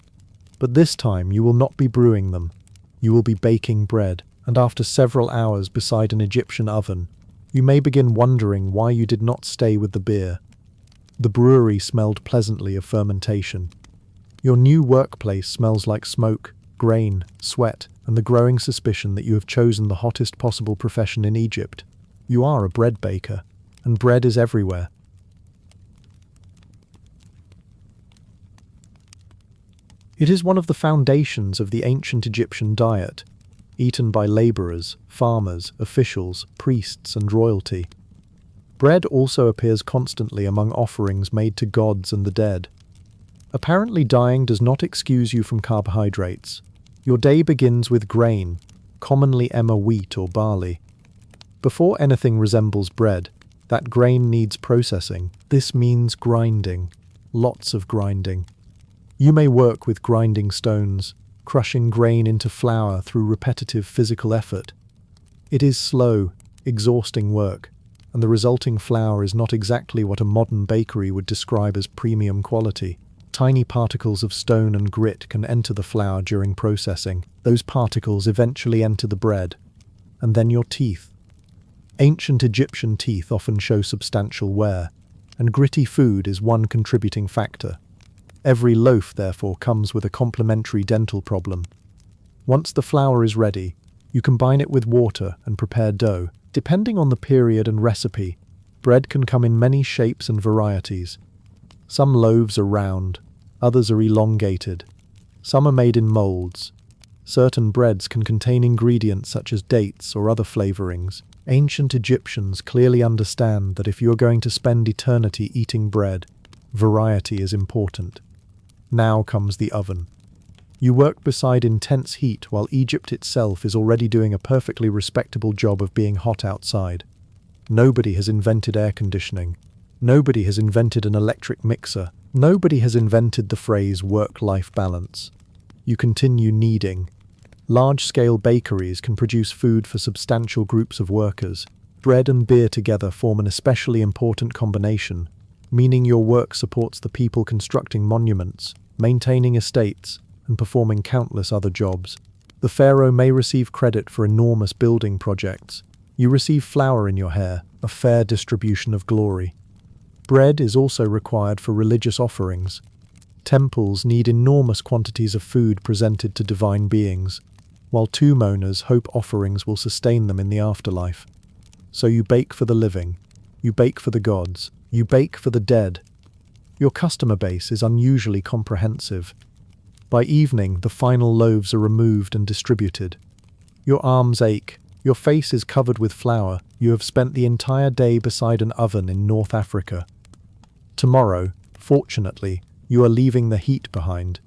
But this time you will not be brewing them. You will be baking bread, and after several hours beside an Egyptian oven, you may begin wondering why you did not stay with the beer. The brewery smelled pleasantly of fermentation. Your new workplace smells like smoke, grain, sweat, and the growing suspicion that you have chosen the hottest possible profession in Egypt. You are a bread baker, and bread is everywhere. It is one of the foundations of the ancient Egyptian diet, eaten by laborers, farmers, officials, priests, and royalty. Bread also appears constantly among offerings made to gods and the dead. Apparently, dying does not excuse you from carbohydrates. Your day begins with grain, commonly emmer wheat or barley. Before anything resembles bread, that grain needs processing. This means grinding, lots of grinding. You may work with grinding stones, crushing grain into flour through repetitive physical effort. It is slow, exhausting work, and the resulting flour is not exactly what a modern bakery would describe as premium quality. Tiny particles of stone and grit can enter the flour during processing. Those particles eventually enter the bread, and then your teeth. Ancient Egyptian teeth often show substantial wear, and gritty food is one contributing factor. Every loaf, therefore, comes with a complementary dental problem. Once the flour is ready, you combine it with water and prepare dough. Depending on the period and recipe, bread can come in many shapes and varieties. Some loaves are round, others are elongated. Some are made in molds. Certain breads can contain ingredients such as dates or other flavorings. Ancient Egyptians clearly understand that if you are going to spend eternity eating bread, variety is important. Now comes the oven. You work beside intense heat while Egypt itself is already doing a perfectly respectable job of being hot outside. Nobody has invented air conditioning. Nobody has invented an electric mixer. Nobody has invented the phrase work-life balance. You continue kneading. Large-scale bakeries can produce food for substantial groups of workers. Bread and beer together form an especially important combination, meaning your work supports the people constructing monuments, maintaining estates, and performing countless other jobs. The pharaoh may receive credit for enormous building projects. You receive flour in your hair, a fair distribution of glory. Bread is also required for religious offerings. Temples need enormous quantities of food presented to divine beings, while tomb owners hope offerings will sustain them in the afterlife. So you bake for the living, you bake for the gods, You bake for the dead. Your customer base is unusually comprehensive. By evening, the final loaves are removed and distributed. Your arms ache. Your face is covered with flour. You have spent the entire day beside an oven in North Africa. Tomorrow, fortunately, you are leaving the heat behind.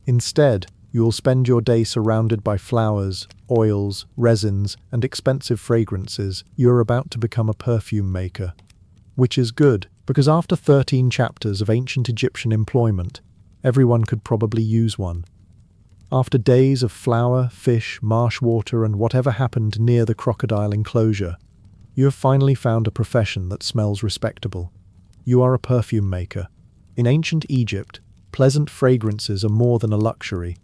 Instead, you will spend your day surrounded by flowers, oils, resins, and expensive fragrances. You are about to become a perfume maker. Which is good, because after 13 chapters of ancient Egyptian employment, everyone could probably use one. After days of flour, fish, marsh water, and whatever happened near the crocodile enclosure, you have finally found a profession that smells respectable. You are a perfume maker. In ancient Egypt, pleasant fragrances are more than a luxury.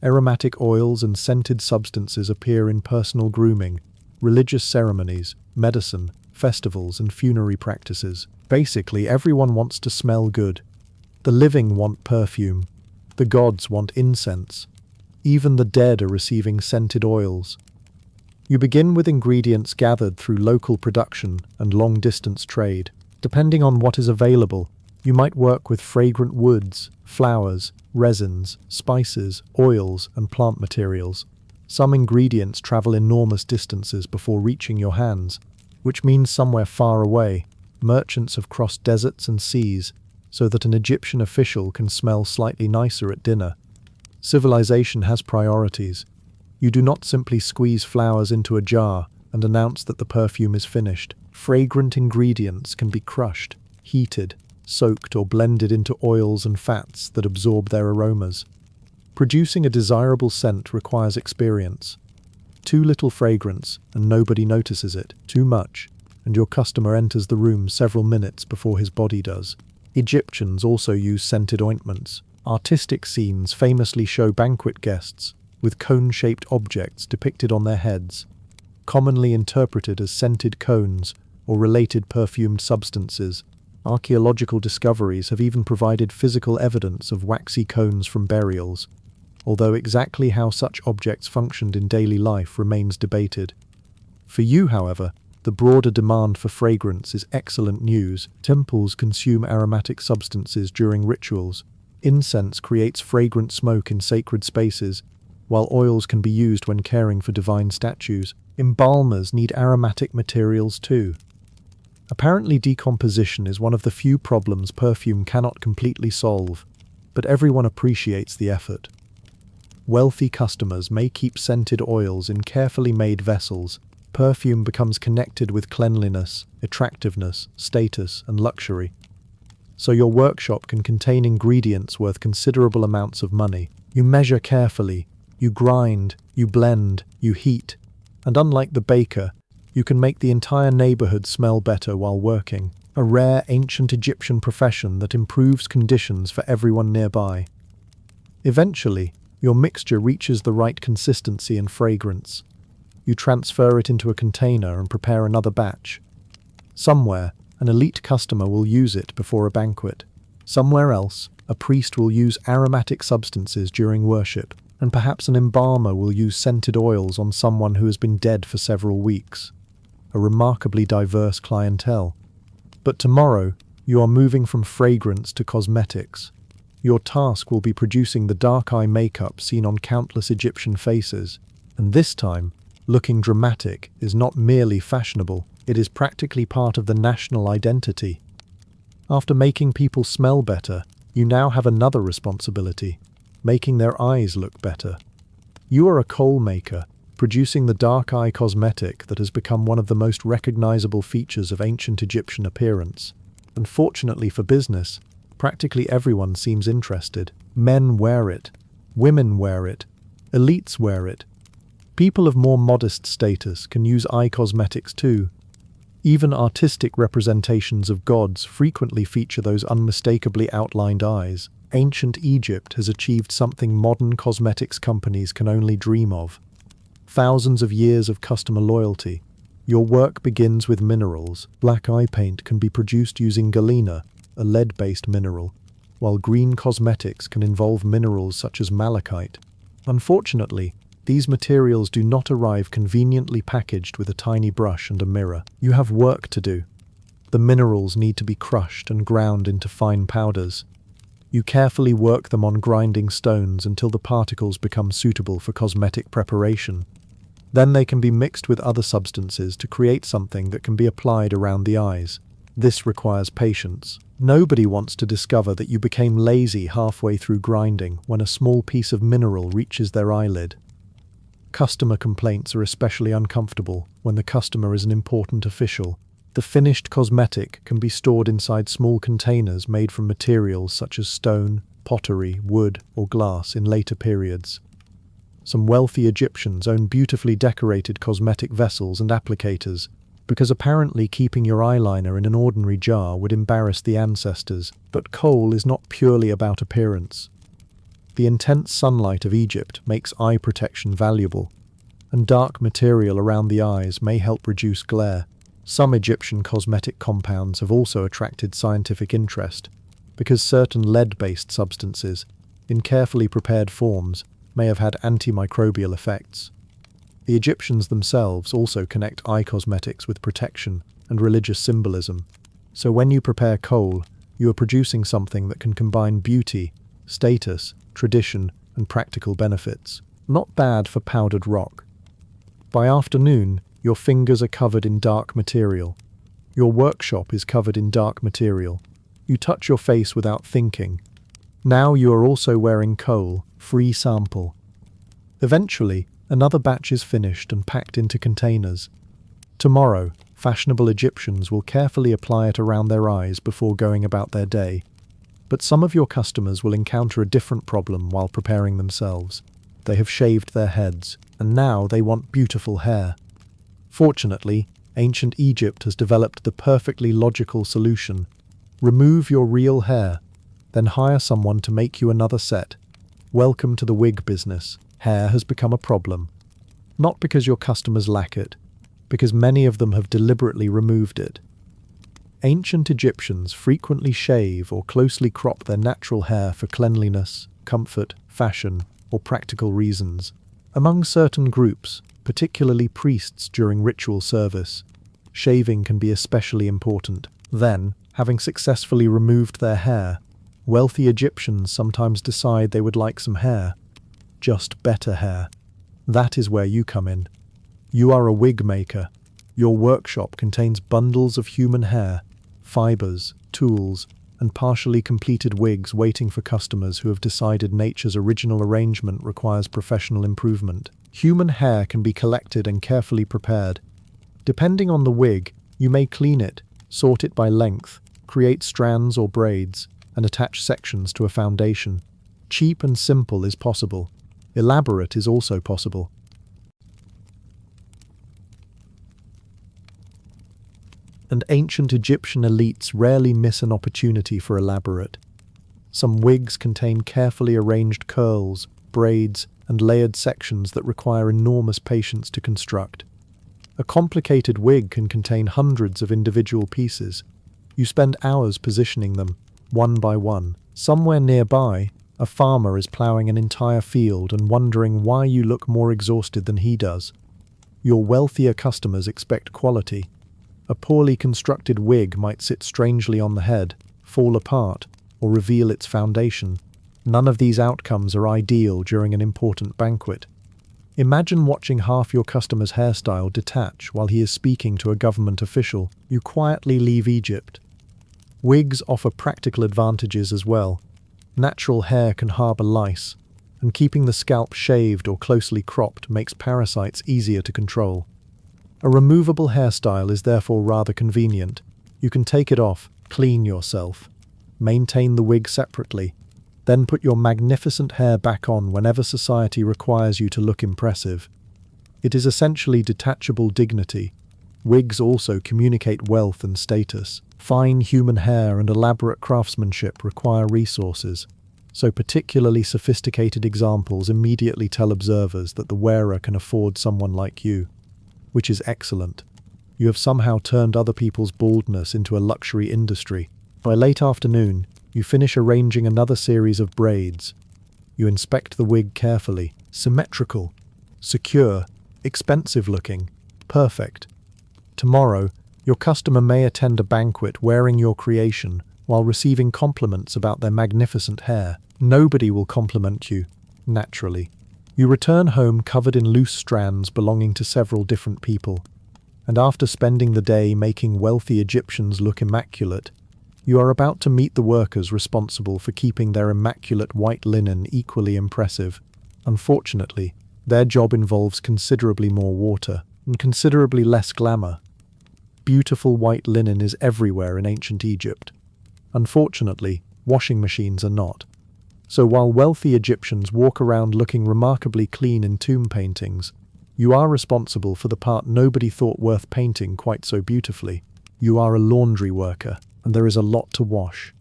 Aromatic oils and scented substances appear in personal grooming, religious ceremonies, medicine, festivals, and funerary practices. Basically, everyone wants to smell good. The living want perfume. The gods want incense. Even the dead are receiving scented oils. You begin with ingredients gathered through local production and long-distance trade. Depending on what is available, you might work with fragrant woods, flowers, resins, spices, oils, and plant materials. Some ingredients travel enormous distances before reaching your hands, which means somewhere far away, merchants have crossed deserts and seas so that an Egyptian official can smell slightly nicer at dinner. Civilization has priorities. You do not simply squeeze flowers into a jar and announce that the perfume is finished. Fragrant ingredients can be crushed, heated, soaked, or blended into oils and fats that absorb their aromas. Producing a desirable scent requires experience. Too little fragrance, and nobody notices it. Too much, and your customer enters the room several minutes before his body does. Egyptians also use scented ointments. Artistic scenes famously show banquet guests with cone-shaped objects depicted on their heads, commonly interpreted as scented cones or related perfumed substances. Archaeological discoveries have even provided physical evidence of waxy cones from burials, although exactly how such objects functioned in daily life remains debated. For you, however, the broader demand for fragrance is excellent news. Temples consume aromatic substances during rituals. Incense creates fragrant smoke in sacred spaces, while oils can be used when caring for divine statues. Embalmers need aromatic materials too. Apparently, decomposition is one of the few problems perfume cannot completely solve, but everyone appreciates the effort. Wealthy customers may keep scented oils in carefully made vessels. Perfume becomes connected with cleanliness, attractiveness, status, and luxury. So your workshop can contain ingredients worth considerable amounts of money. You measure carefully, you grind, you blend, you heat, and unlike the baker, you can make the entire neighborhood smell better while working. A rare ancient Egyptian profession that improves conditions for everyone nearby. Eventually, your mixture reaches the right consistency and fragrance. You transfer it into a container and prepare another batch. Somewhere, an elite customer will use it before a banquet. Somewhere else, a priest will use aromatic substances during worship, and perhaps an embalmer will use scented oils on someone who has been dead for several weeks. A remarkably diverse clientele. But tomorrow, you are moving from fragrance to cosmetics. Your task will be producing the dark eye makeup seen on countless Egyptian faces, and this time, looking dramatic is not merely fashionable, it is practically part of the national identity. After making people smell better, you now have another responsibility, making their eyes look better. You are a kohl maker, producing the dark eye cosmetic that has become one of the most recognizable features of ancient Egyptian appearance. Unfortunately for business, practically everyone seems interested. Men wear it, women wear it, elites wear it. People of more modest status can use eye cosmetics too. Even artistic representations of gods frequently feature those unmistakably outlined eyes. Ancient Egypt has achieved something modern cosmetics companies can only dream of. Thousands of years of customer loyalty. Your work begins with minerals. Black eye paint can be produced using galena, a lead-based mineral, while green cosmetics can involve minerals such as malachite. Unfortunately, these materials do not arrive conveniently packaged with a tiny brush and a mirror. You have work to do. The minerals need to be crushed and ground into fine powders. You carefully work them on grinding stones until the particles become suitable for cosmetic preparation. Then they can be mixed with other substances to create something that can be applied around the eyes. This requires patience. Nobody wants to discover that you became lazy halfway through grinding when a small piece of mineral reaches their eyelid. Customer complaints are especially uncomfortable when the customer is an important official. The finished cosmetic can be stored inside small containers made from materials such as stone, pottery, wood, or glass in later periods. Some wealthy Egyptians own beautifully decorated cosmetic vessels and applicators, because apparently keeping your eyeliner in an ordinary jar would embarrass the ancestors. But kohl is not purely about appearance. The intense sunlight of Egypt makes eye protection valuable, and dark material around the eyes may help reduce glare. Some Egyptian cosmetic compounds have also attracted scientific interest, because certain lead-based substances, in carefully prepared forms, may have had antimicrobial effects. The Egyptians themselves also connect eye cosmetics with protection and religious symbolism. So when you prepare kohl, you are producing something that can combine beauty, status, tradition, and practical benefits. Not bad for powdered rock. By afternoon, your fingers are covered in dark material. Your workshop is covered in dark material. You touch your face without thinking. Now you are also wearing kohl, free sample. Eventually, another batch is finished and packed into containers. Tomorrow, fashionable Egyptians will carefully apply it around their eyes before going about their day. But some of your customers will encounter a different problem while preparing themselves. They have shaved their heads, and now they want beautiful hair. Fortunately, ancient Egypt has developed the perfectly logical solution. Remove your real hair, then hire someone to make you another set. Welcome to the wig business. Hair has become a problem. Not because your customers lack it, because many of them have deliberately removed it. Ancient Egyptians frequently shave or closely crop their natural hair for cleanliness, comfort, fashion, or practical reasons. Among certain groups, particularly priests during ritual service, shaving can be especially important. Then, having successfully removed their hair, wealthy Egyptians sometimes decide they would like some hair. Just better hair. That is where you come in. You are a wig maker. Your workshop contains bundles of human hair, fibers, tools, and partially completed wigs waiting for customers who have decided nature's original arrangement requires professional improvement. Human hair can be collected and carefully prepared. Depending on the wig, you may clean it, sort it by length, create strands or braids, and attach sections to a foundation. Cheap and simple is possible. Elaborate is also possible. And ancient Egyptian elites rarely miss an opportunity for elaborate. Some wigs contain carefully arranged curls, braids, and layered sections that require enormous patience to construct. A complicated wig can contain hundreds of individual pieces. You spend hours positioning them, one by one. Somewhere nearby, a farmer is ploughing an entire field and wondering why you look more exhausted than he does. Your wealthier customers expect quality. A poorly constructed wig might sit strangely on the head, fall apart, or reveal its foundation. None of these outcomes are ideal during an important banquet. Imagine watching half your customer's hairstyle detach while he is speaking to a government official. You quietly leave Egypt. Wigs offer practical advantages as well. Natural hair can harbor lice, and keeping the scalp shaved or closely cropped makes parasites easier to control. A removable hairstyle is therefore rather convenient. You can take it off, clean yourself, maintain the wig separately, then put your magnificent hair back on whenever society requires you to look impressive. It is essentially detachable dignity. Wigs also communicate wealth and status. Fine human hair and elaborate craftsmanship require resources, so particularly sophisticated examples immediately tell observers that the wearer can afford someone like you. Which is excellent. You have somehow turned other people's baldness into a luxury industry. By late afternoon, you finish arranging another series of braids. You inspect the wig carefully. Symmetrical, secure, expensive looking, perfect. Tomorrow, Your customer may attend a banquet wearing your creation while receiving compliments about their magnificent hair. Nobody will compliment you, naturally. You return home covered in loose strands belonging to several different people, and after spending the day making wealthy Egyptians look immaculate, you are about to meet the workers responsible for keeping their immaculate white linen equally impressive. Unfortunately, their job involves considerably more water and considerably less glamour. Beautiful white linen is everywhere in ancient Egypt. Unfortunately, washing machines are not. So while wealthy Egyptians walk around looking remarkably clean in tomb paintings, you are responsible for the part nobody thought worth painting quite so beautifully. You are a laundry worker, and there is a lot to wash.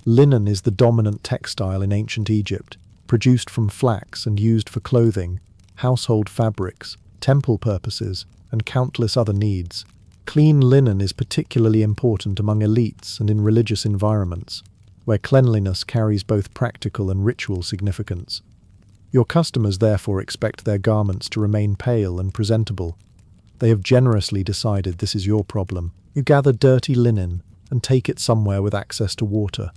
Linen is the dominant textile in ancient Egypt, produced from flax and used for clothing, household fabrics, temple purposes, and countless other needs. Clean linen is particularly important among elites and in religious environments, where cleanliness carries both practical and ritual significance. Your customers therefore expect their garments to remain pale and presentable. They have generously decided this is your problem. You gather dirty linen and take it somewhere with access to water.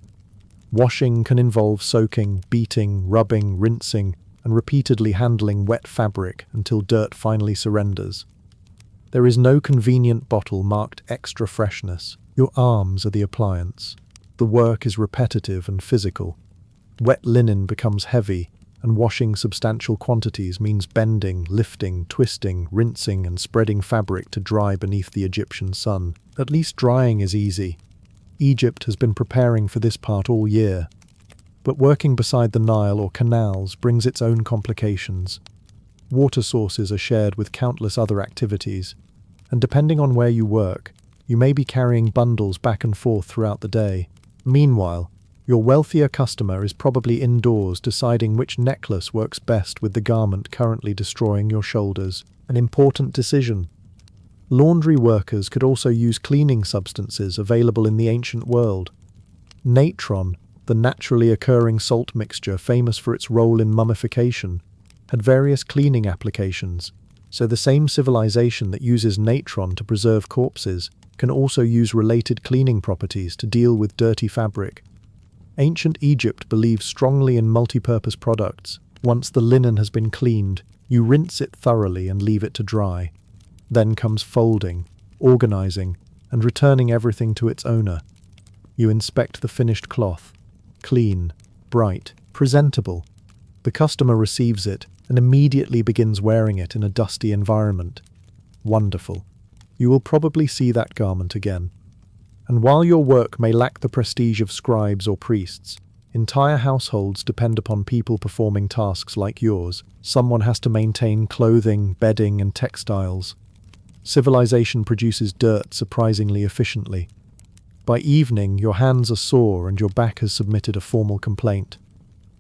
Washing can involve soaking, beating, rubbing, rinsing, and repeatedly handling wet fabric until dirt finally surrenders. There is no convenient bottle marked extra freshness. Your arms are the appliance. The work is repetitive and physical. Wet linen becomes heavy, and washing substantial quantities means bending, lifting, twisting, rinsing, and spreading fabric to dry beneath the Egyptian sun. At least drying is easy. Egypt has been preparing for this part all year. But working beside the Nile or canals brings its own complications. Water sources are shared with countless other activities, and depending on where you work, you may be carrying bundles back and forth throughout the day. Meanwhile, your wealthier customer is probably indoors deciding which necklace works best with the garment currently destroying your shoulders. An important decision. Laundry workers could also use cleaning substances available in the ancient world. Natron, the naturally occurring salt mixture famous for its role in mummification, had various cleaning applications, so the same civilization that uses natron to preserve corpses can also use related cleaning properties to deal with dirty fabric. Ancient Egypt believed strongly in multi-purpose products. Once the linen has been cleaned, you rinse it thoroughly and leave it to dry. Then comes folding, organizing, and returning everything to its owner. You inspect the finished cloth. Clean, bright, presentable. The customer receives it and immediately begins wearing it in a dusty environment. Wonderful. You will probably see that garment again. And while your work may lack the prestige of scribes or priests, entire households depend upon people performing tasks like yours. Someone has to maintain clothing, bedding, and textiles. Civilization produces dirt surprisingly efficiently. By evening, your hands are sore and your back has submitted a formal complaint.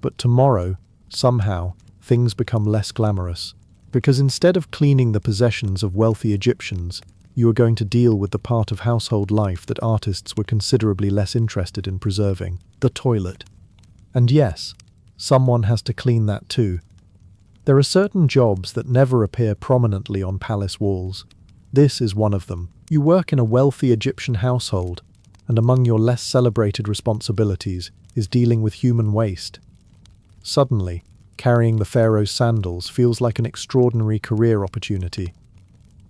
But tomorrow, somehow, things become less glamorous. Because instead of cleaning the possessions of wealthy Egyptians, you are going to deal with the part of household life that artists were considerably less interested in preserving, the toilet. And yes, someone has to clean that too. There are certain jobs that never appear prominently on palace walls. This is one of them. You work in a wealthy Egyptian household, and among your less celebrated responsibilities is dealing with human waste. Suddenly, carrying the pharaoh's sandals feels like an extraordinary career opportunity.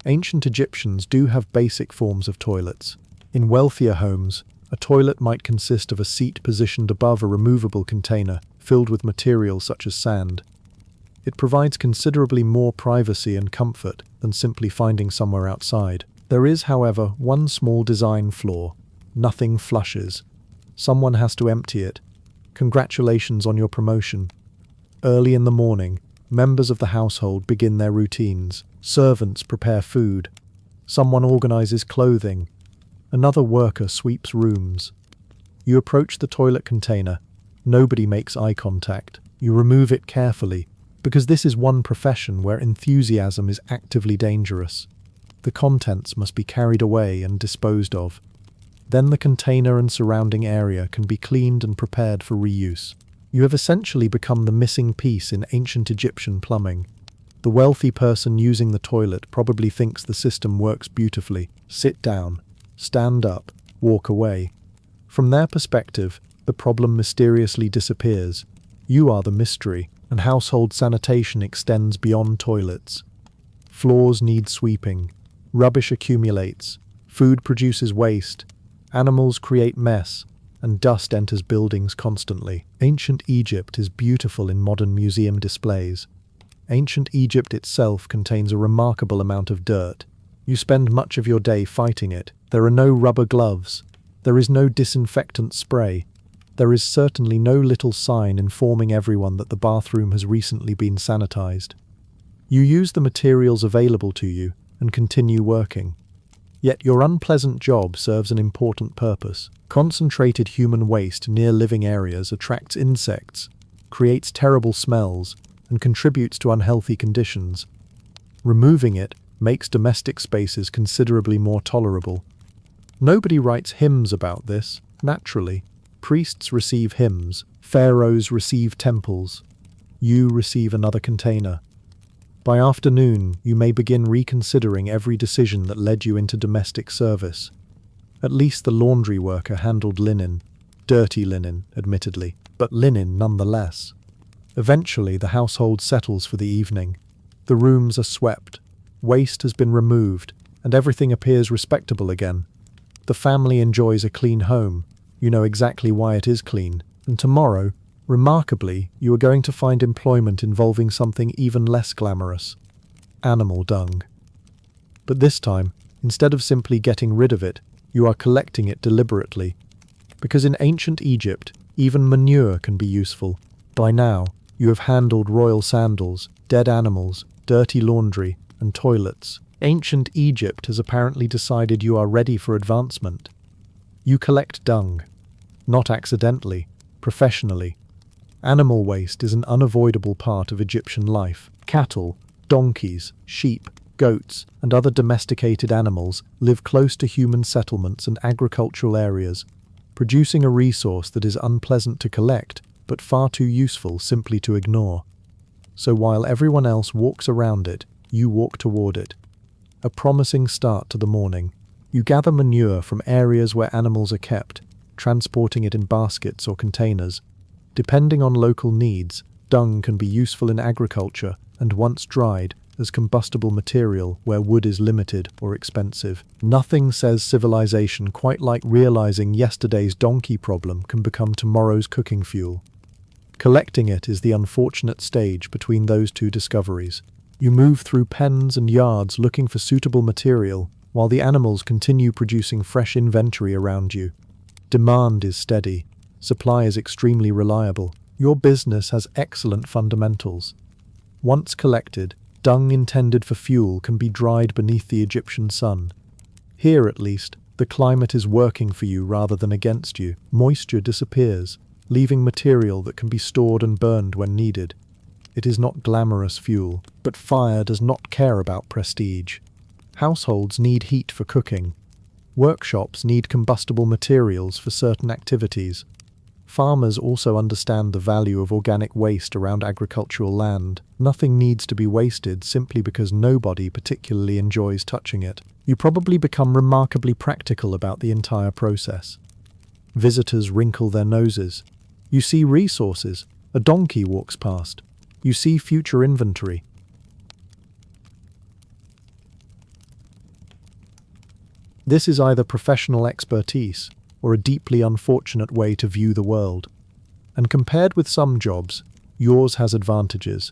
Ancient Egyptians do have basic forms of toilets. In wealthier homes, a toilet might consist of a seat positioned above a removable container filled with materials such as sand. It provides considerably more privacy and comfort than simply finding somewhere outside. There is, however, one small design flaw. Nothing flushes. Someone has to empty it. Congratulations on your promotion. Early in the morning, members of the household begin their routines. Servants prepare food. Someone organizes clothing. Another worker sweeps rooms. You approach the toilet container. Nobody makes eye contact. You remove it carefully, because this is one profession where enthusiasm is actively dangerous. The contents must be carried away and disposed of. Then the container and surrounding area can be cleaned and prepared for reuse. You have essentially become the missing piece in ancient Egyptian plumbing. The wealthy person using the toilet probably thinks the system works beautifully. Sit down. stand up, walk away. From their perspective, the problem mysteriously disappears. You are the mystery, and household sanitation extends beyond toilets. Floors need sweeping. Rubbish accumulates. Food produces waste. Animals create mess, and dust enters buildings constantly. Ancient Egypt is beautiful in modern museum displays. Ancient Egypt itself contains a remarkable amount of dirt. You spend much of your day fighting it. There are no rubber gloves. There is no disinfectant spray. There is certainly no little sign informing everyone that the bathroom has recently been sanitized. You use the materials available to you and continue working. Yet your unpleasant job serves an important purpose. Concentrated human waste near living areas attracts insects, creates terrible smells, and contributes to unhealthy conditions. Removing it makes domestic spaces considerably more tolerable. Nobody writes hymns about this, naturally. Priests receive hymns, pharaohs receive temples. You receive another container. By afternoon, you may begin reconsidering every decision that led you into domestic service. At least the laundry worker handled linen. Dirty linen, admittedly, but linen nonetheless. Eventually, the household settles for the evening. The rooms are swept. Waste has been removed, and everything appears respectable again. The family enjoys a clean home. You know exactly why it is clean. And tomorrow, remarkably, you are going to find employment involving something even less glamorous. Animal dung. But this time, instead of simply getting rid of it, you are collecting it deliberately. Because in ancient Egypt, even manure can be useful. By now, you have handled royal sandals, dead animals, dirty laundry, and toilets. Ancient Egypt has apparently decided you are ready for advancement. You collect dung. Not accidentally, professionally. Animal waste is an unavoidable part of Egyptian life. Cattle, donkeys, sheep, goats, and other domesticated animals live close to human settlements and agricultural areas, producing a resource that is unpleasant to collect, but far too useful simply to ignore. So while everyone else walks around it, you walk toward it. A promising start to the morning. You gather manure from areas where animals are kept, transporting it in baskets or containers. Depending on local needs, dung can be useful in agriculture and, once dried, as combustible material where wood is limited or expensive. Nothing says civilization quite like realizing yesterday's donkey problem can become tomorrow's cooking fuel. Collecting it is the unfortunate stage between those two discoveries. You move through pens and yards looking for suitable material, while the animals continue producing fresh inventory around you. Demand is steady. Supply is extremely reliable. Your business has excellent fundamentals. Once collected, dung intended for fuel can be dried beneath the Egyptian sun. Here, at least, the climate is working for you rather than against you. Moisture disappears, leaving material that can be stored and burned when needed. It is not glamorous fuel, but fire does not care about prestige. Households need heat for cooking. Workshops need combustible materials for certain activities. Farmers also understand the value of organic waste around agricultural land. Nothing needs to be wasted simply because nobody particularly enjoys touching it. You probably become remarkably practical about the entire process. Visitors wrinkle their noses. You see resources. A donkey walks past. You see future inventory. This is either professional expertise or a deeply unfortunate way to view the world. And compared with some jobs, yours has advantages.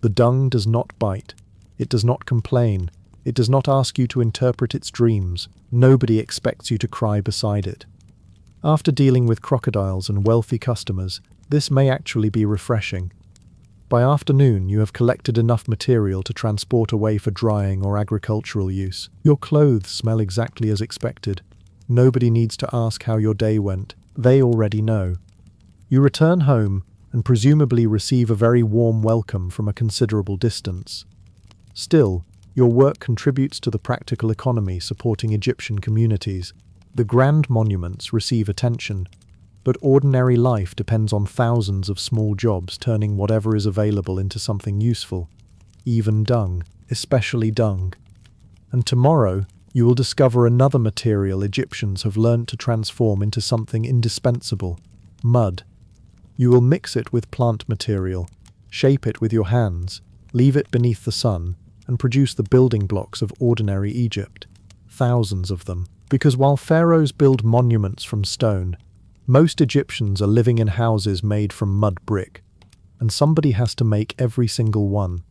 The dung does not bite. It does not complain. It does not ask you to interpret its dreams. Nobody expects you to cry beside it. After dealing with crocodiles and wealthy customers, this may actually be refreshing. By afternoon, you have collected enough material to transport away for drying or agricultural use. Your clothes smell exactly as expected. Nobody needs to ask how your day went. They already know. You return home and presumably receive a very warm welcome from a considerable distance. Still, your work contributes to the practical economy supporting Egyptian communities. The grand monuments receive attention, but ordinary life depends on thousands of small jobs turning whatever is available into something useful. Even dung, especially dung. And tomorrow, you will discover another material Egyptians have learned to transform into something indispensable: mud. You will mix it with plant material, shape it with your hands, leave it beneath the sun, and produce the building blocks of ordinary Egypt. Thousands of them. Because while pharaohs build monuments from stone, most Egyptians are living in houses made from mud brick, and somebody has to make every single one.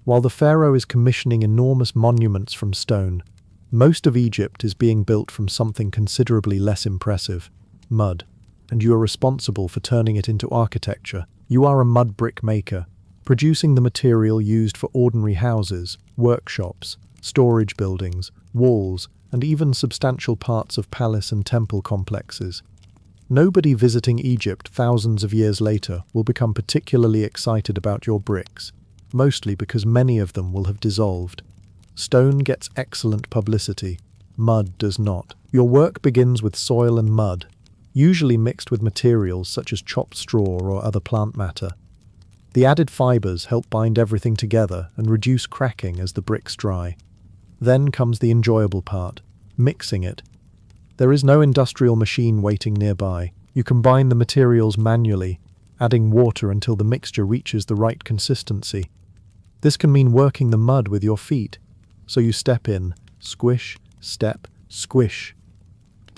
While the pharaoh is commissioning enormous monuments from stone, most of Egypt is being built from something considerably less impressive: mud. And you are responsible for turning it into architecture. You are a mud brick maker, producing the material used for ordinary houses, workshops, storage buildings, walls, and even substantial parts of palace and temple complexes. Nobody visiting Egypt thousands of years later will become particularly excited about your bricks, mostly because many of them will have dissolved. Stone gets excellent publicity, mud does not. Your work begins with soil and mud, usually mixed with materials such as chopped straw or other plant matter. The added fibers help bind everything together and reduce cracking as the bricks dry. Then comes the enjoyable part: mixing it. There is no industrial machine waiting nearby. You combine the materials manually, adding water until the mixture reaches the right consistency. This can mean working the mud with your feet. So you step in, squish, step, squish.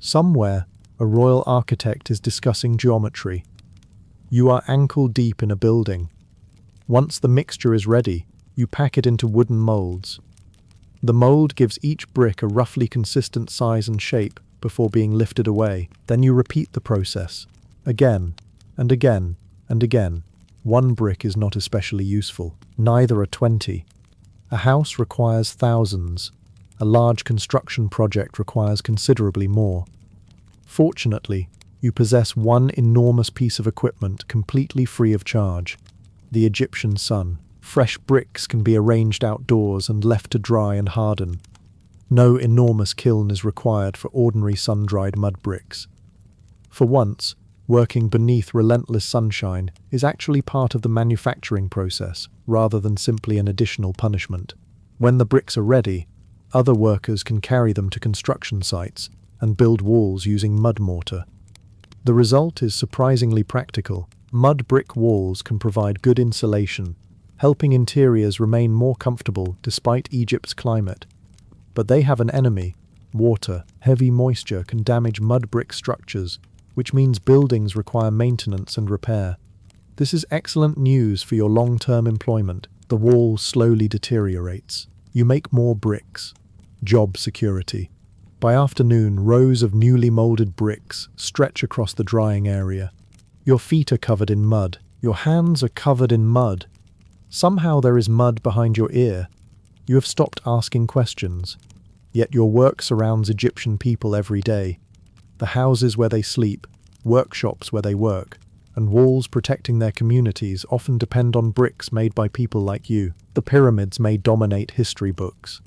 Somewhere, a royal architect is discussing geometry. You are ankle deep in a building. Once the mixture is ready, you pack it into wooden molds. The mold gives each brick a roughly consistent size and shape before being lifted away. Then you repeat the process, again, and again, and again. One brick is not especially useful. Neither are 20. A house requires thousands. A large construction project requires considerably more. Fortunately, you possess one enormous piece of equipment completely free of charge: the Egyptian sun. Fresh bricks can be arranged outdoors and left to dry and harden. No enormous kiln is required for ordinary sun-dried mud bricks. For once, working beneath relentless sunshine is actually part of the manufacturing process, rather than simply an additional punishment. When the bricks are ready, other workers can carry them to construction sites and build walls using mud mortar. The result is surprisingly practical. Mud brick walls can provide good insulation, helping interiors remain more comfortable despite Egypt's climate. But they have an enemy: water. Heavy moisture can damage mud brick structures, which means buildings require maintenance and repair. This is excellent news for your long-term employment. The wall slowly deteriorates. You make more bricks. Job security. By afternoon, rows of newly molded bricks stretch across the drying area. Your feet are covered in mud. Your hands are covered in mud. Somehow there is mud behind your ear. You have stopped asking questions. Yet your work surrounds Egyptian people every day. The houses where they sleep, workshops where they work, and walls protecting their communities often depend on bricks made by people like you. The pyramids may dominate history books,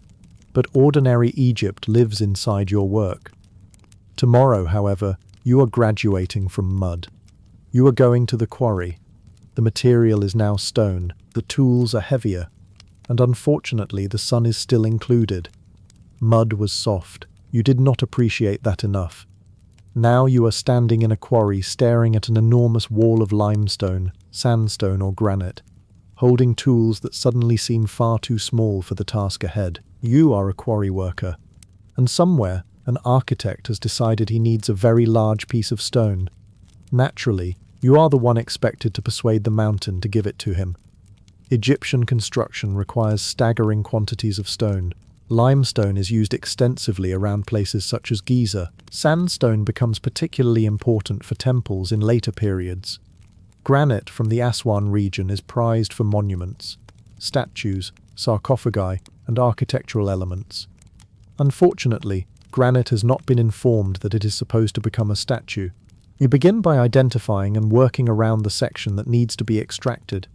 but ordinary Egypt lives inside your work. Tomorrow, however, you are graduating from mud. You are going to the quarry. The material is now stone, the tools are heavier, and unfortunately the sun is still included. Mud was soft. You did not appreciate that enough. Now you are standing in a quarry staring at an enormous wall of limestone, sandstone or granite, holding tools that suddenly seem far too small for the task ahead. You are a quarry worker, and somewhere an architect has decided he needs a very large piece of stone. Naturally, you are the one expected to persuade the mountain to give it to him. Egyptian construction requires staggering quantities of stone. Limestone is used extensively around places such as Giza. Sandstone becomes particularly important for temples in later periods. Granite from the Aswan region is prized for monuments, statues, sarcophagi, and architectural elements. Unfortunately, granite has not been informed that it is supposed to become a statue. You begin by identifying and working around the section that needs to be extracted.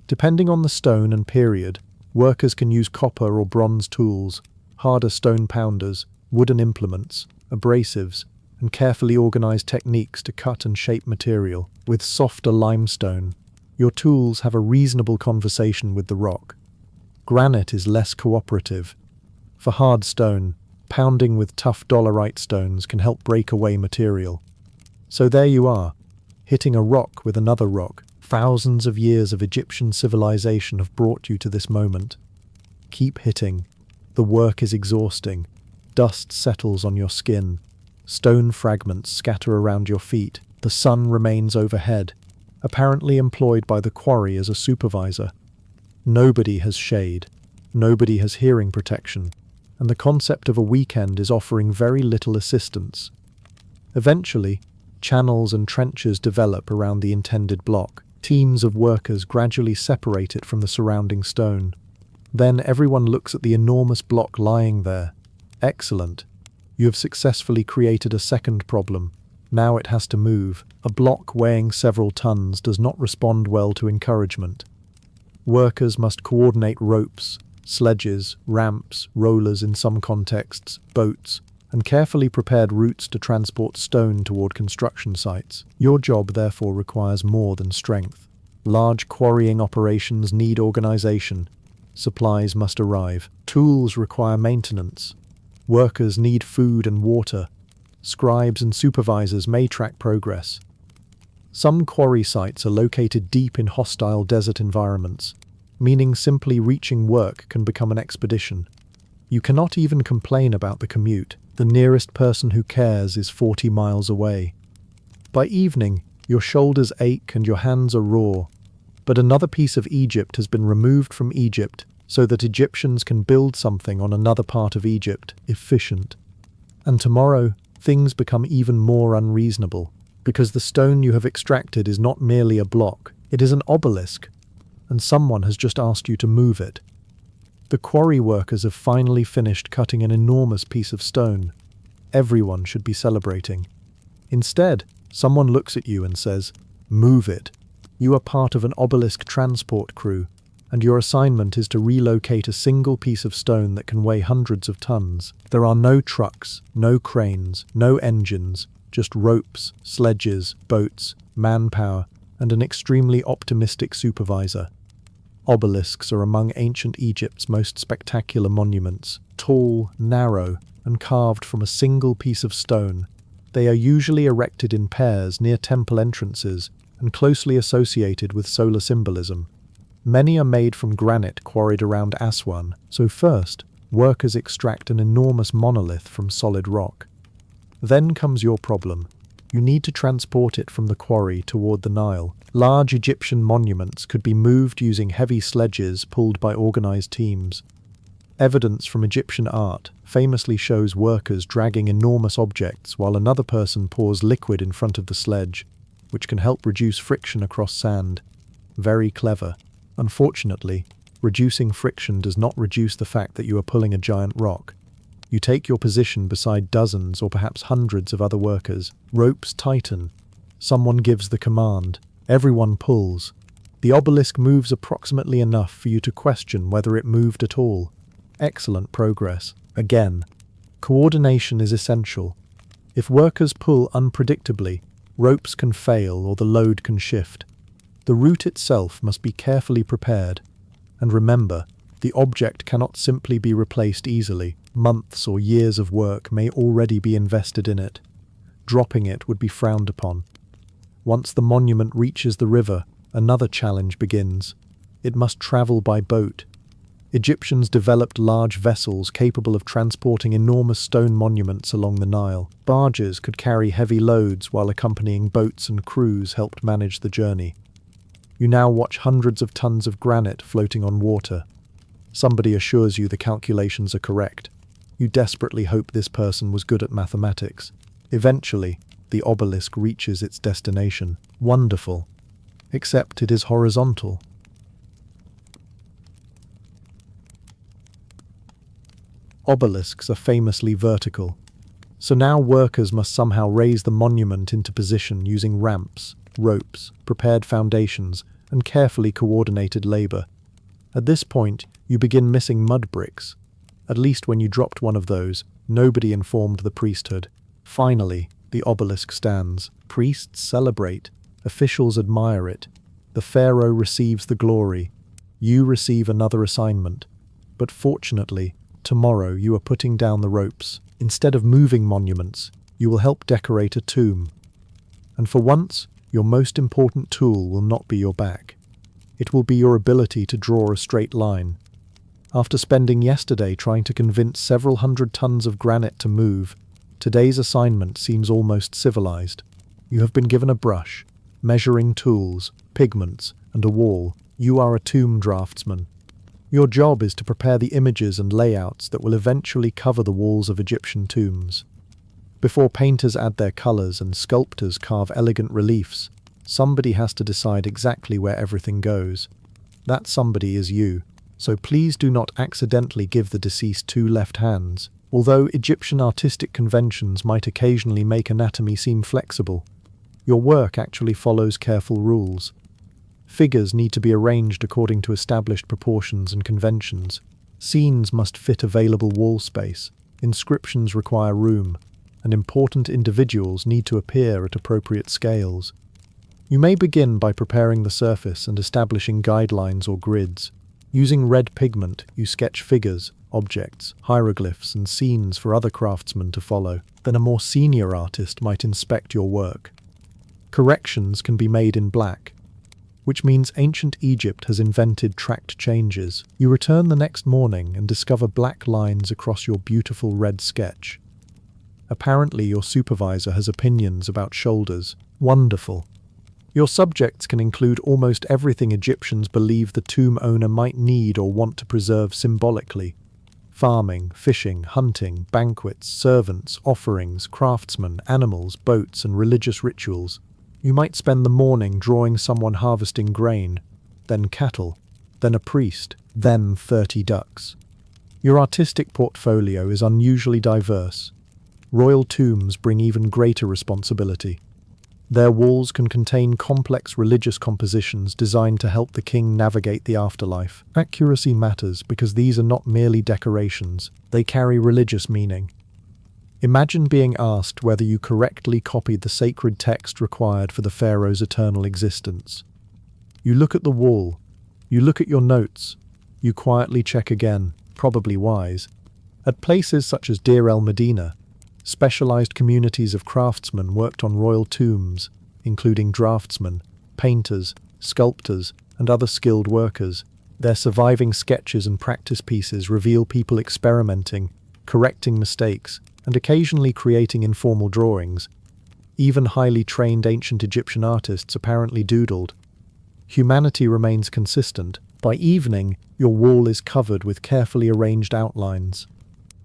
Depending on the stone and period, workers can use copper or bronze tools, harder stone pounders, wooden implements, abrasives, and carefully organized techniques to cut and shape material. With softer limestone, your tools have a reasonable conversation with the rock. Granite is less cooperative. For hard stone, Pounding with tough dolerite stones can help break away material. So there you are, hitting a rock with another rock. Thousands of years of Egyptian civilization have brought you to this moment. Keep hitting. The work is exhausting. Dust settles on your skin. Stone fragments scatter around your feet. The sun remains overhead, apparently employed by the quarry as a supervisor. Nobody has shade. Nobody has hearing protection. And the concept of a weekend is offering very little assistance. Eventually, channels and trenches develop around the intended block. Teams of workers gradually separate it from the surrounding stone. Then everyone looks at the enormous block lying there. Excellent. You have successfully created a second problem. Now it has to move. A block weighing several tons does not respond well to encouragement. Workers must coordinate ropes, sledges, ramps, rollers in some contexts, boats, and carefully prepared routes to transport stone toward construction sites. Your job therefore requires more than strength. Large quarrying operations need organization. Supplies must arrive. Tools require maintenance. Workers need food and water. Scribes and supervisors may track progress. Some quarry sites are located deep in hostile desert environments, meaning simply reaching work can become an expedition. You cannot even complain about the commute. The nearest person who cares is 40 miles away. By evening, your shoulders ache and your hands are raw. But another piece of Egypt has been removed from Egypt so that Egyptians can build something on another part of Egypt, efficient. And tomorrow, things become even more unreasonable, because the stone you have extracted is not merely a block, it is an obelisk, and someone has just asked you to move it. The quarry workers have finally finished cutting an enormous piece of stone. Everyone should be celebrating. Instead, someone looks at you and says, "Move it." You are part of an obelisk transport crew, and your assignment is to relocate a single piece of stone that can weigh hundreds of tons. There are no trucks, no cranes, no engines, just ropes, sledges, boats, manpower, and an extremely optimistic supervisor. Obelisks are among ancient Egypt's most spectacular monuments, tall, narrow, and carved from a single piece of stone. They are usually erected in pairs near temple entrances and closely associated with solar symbolism. Many are made from granite quarried around Aswan, so first, workers extract an enormous monolith from solid rock. Then comes your problem. You need to transport it from the quarry toward the Nile. Large Egyptian monuments could be moved using heavy sledges pulled by organized teams. Evidence from Egyptian art famously shows workers dragging enormous objects while another person pours liquid in front of the sledge, which can help reduce friction across sand. Very clever. Unfortunately, reducing friction does not reduce the fact that you are pulling a giant rock. You take your position beside dozens or perhaps hundreds of other workers. Ropes tighten. Someone gives the command. Everyone pulls. The obelisk moves approximately enough for you to question whether it moved at all. Excellent progress. Again, coordination is essential. If workers pull unpredictably, ropes can fail or the load can shift. The route itself must be carefully prepared. And remember, the object cannot simply be replaced easily. Months or years of work may already be invested in it. Dropping it would be frowned upon. Once the monument reaches the river, another challenge begins. It must travel by boat. Egyptians developed large vessels capable of transporting enormous stone monuments along the Nile. Barges could carry heavy loads while accompanying boats and crews helped manage the journey. You now watch hundreds of tons of granite floating on water. Somebody assures you the calculations are correct. You desperately hope this person was good at mathematics. Eventually, the obelisk reaches its destination. Wonderful. Except it is horizontal. Obelisks are famously vertical. So now workers must somehow raise the monument into position using ramps, ropes, prepared foundations, and carefully coordinated labor. At this point, you begin missing mud bricks. At least when you dropped one of those, nobody informed the priesthood. Finally, the obelisk stands. Priests celebrate. Officials admire it. The pharaoh receives the glory. You receive another assignment. But fortunately, tomorrow you are putting down the ropes. Instead of moving monuments, you will help decorate a tomb. And for once, your most important tool will not be your back. It will be your ability to draw a straight line. After spending yesterday trying to convince several hundred tons of granite to move, today's assignment seems almost civilized. You have been given a brush, measuring tools, pigments, and a wall. You are a tomb draftsman. Your job is to prepare the images and layouts that will eventually cover the walls of Egyptian tombs. Before painters add their colors and sculptors carve elegant reliefs, somebody has to decide exactly where everything goes. That somebody is you, so please do not accidentally give the deceased two left hands. Although Egyptian artistic conventions might occasionally make anatomy seem flexible, your work actually follows careful rules. Figures need to be arranged according to established proportions and conventions. Scenes must fit available wall space. Inscriptions require room, and important individuals need to appear at appropriate scales. You may begin by preparing the surface and establishing guidelines or grids. Using red pigment, you sketch figures, objects, hieroglyphs, and scenes for other craftsmen to follow. Then a more senior artist might inspect your work. Corrections can be made in black, which means ancient Egypt has invented tracked changes. You return the next morning and discover black lines across your beautiful red sketch. Apparently your supervisor has opinions about shoulders. Wonderful. Your subjects can include almost everything Egyptians believe the tomb owner might need or want to preserve symbolically. Farming, fishing, hunting, banquets, servants, offerings, craftsmen, animals, boats, and religious rituals. You might spend the morning drawing someone harvesting grain, then cattle, then a priest, then 30 ducks. Your artistic portfolio is unusually diverse. Royal tombs bring even greater responsibility. Their walls can contain complex religious compositions designed to help the king navigate the afterlife. Accuracy matters because these are not merely decorations, they carry religious meaning. Imagine being asked whether you correctly copied the sacred text required for the pharaoh's eternal existence. You look at the wall, you look at your notes, you quietly check again, probably wise. At places such as Deir el-Medina, specialized communities of craftsmen worked on royal tombs, including draftsmen, painters, sculptors, and other skilled workers. Their surviving sketches and practice pieces reveal people experimenting, correcting mistakes, and occasionally creating informal drawings. Even highly trained ancient Egyptian artists apparently doodled. Humanity remains consistent. By evening, your wall is covered with carefully arranged outlines.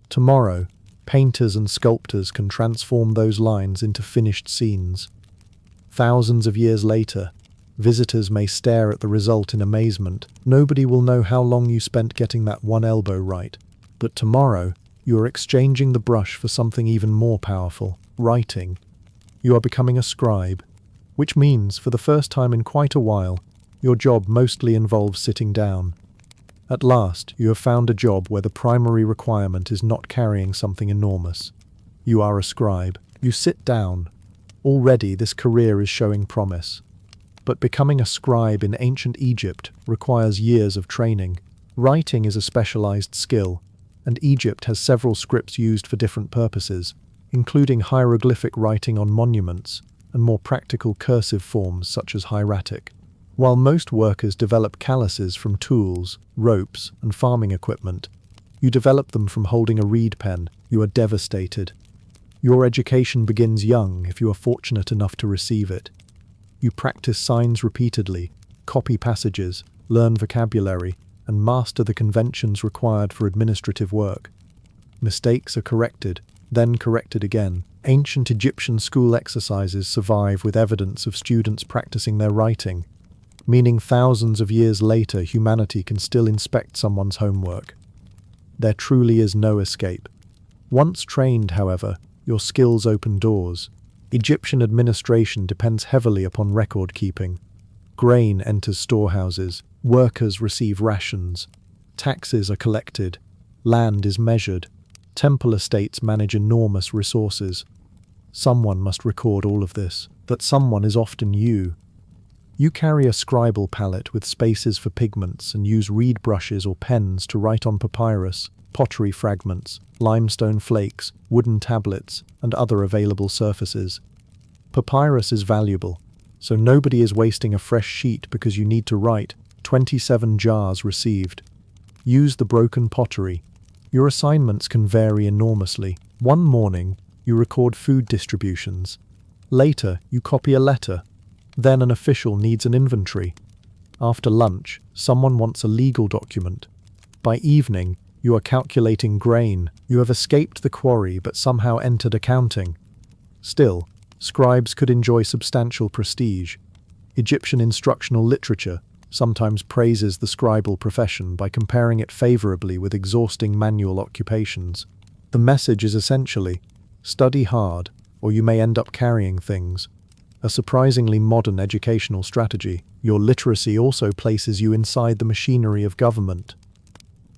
Tomorrow, painters and sculptors can transform those lines into finished scenes. Thousands of years later, visitors may stare at the result in amazement. Nobody will know how long you spent getting that one elbow right. But tomorrow, you are exchanging the brush for something even more powerful, writing. You are becoming a scribe, which means, for the first time in quite a while, your job mostly involves sitting down. At last, you have found a job where the primary requirement is not carrying something enormous. You are a scribe. You sit down. Already, this career is showing promise. But becoming a scribe in ancient Egypt requires years of training. Writing is a specialized skill, and Egypt has several scripts used for different purposes, including hieroglyphic writing on monuments and more practical cursive forms such as hieratic. While most workers develop calluses from tools, ropes, and farming equipment, you develop them from holding a reed pen. You are devastated. Your education begins young if you are fortunate enough to receive it. You practice signs repeatedly, copy passages, learn vocabulary, and master the conventions required for administrative work. Mistakes are corrected, then corrected again. Ancient Egyptian school exercises survive with evidence of students practicing their writing, meaning thousands of years later humanity can still inspect someone's homework. There truly is no escape. Once trained, however, your skills open doors. Egyptian administration depends heavily upon record keeping. Grain enters storehouses, workers receive rations, taxes are collected, land is measured, temple estates manage enormous resources. Someone must record all of this. That someone is often you. You carry a scribal palette with spaces for pigments and use reed brushes or pens to write on papyrus. pottery fragments, limestone flakes, wooden tablets, and other available surfaces. Papyrus is valuable, so nobody is wasting a fresh sheet because you need to write 27 jars received. Use the broken pottery. Your assignments can vary enormously. One morning, you record food distributions. Later, you copy a letter. Then an official needs an inventory. After lunch, someone wants a legal document. By evening, you are calculating grain. You have escaped the quarry but somehow entered accounting. Still, scribes could enjoy substantial prestige. Egyptian instructional literature sometimes praises the scribal profession by comparing it favorably with exhausting manual occupations. The message is essentially, study hard, or you may end up carrying things. A surprisingly modern educational strategy. Your literacy also places you inside the machinery of government.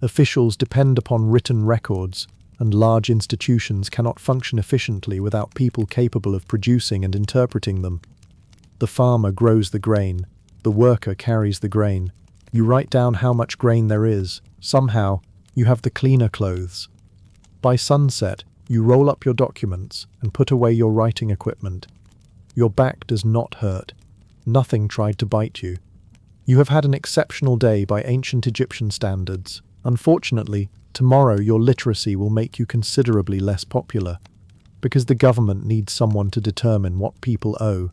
Officials depend upon written records, and large institutions cannot function efficiently without people capable of producing and interpreting them. The farmer grows the grain. The worker carries the grain. You write down how much grain there is. Somehow, you have the cleaner clothes. By sunset, you roll up your documents and put away your writing equipment. Your back does not hurt. Nothing tried to bite you. You have had an exceptional day by ancient Egyptian standards. Unfortunately, tomorrow your literacy will make you considerably less popular, because the government needs someone to determine what people owe.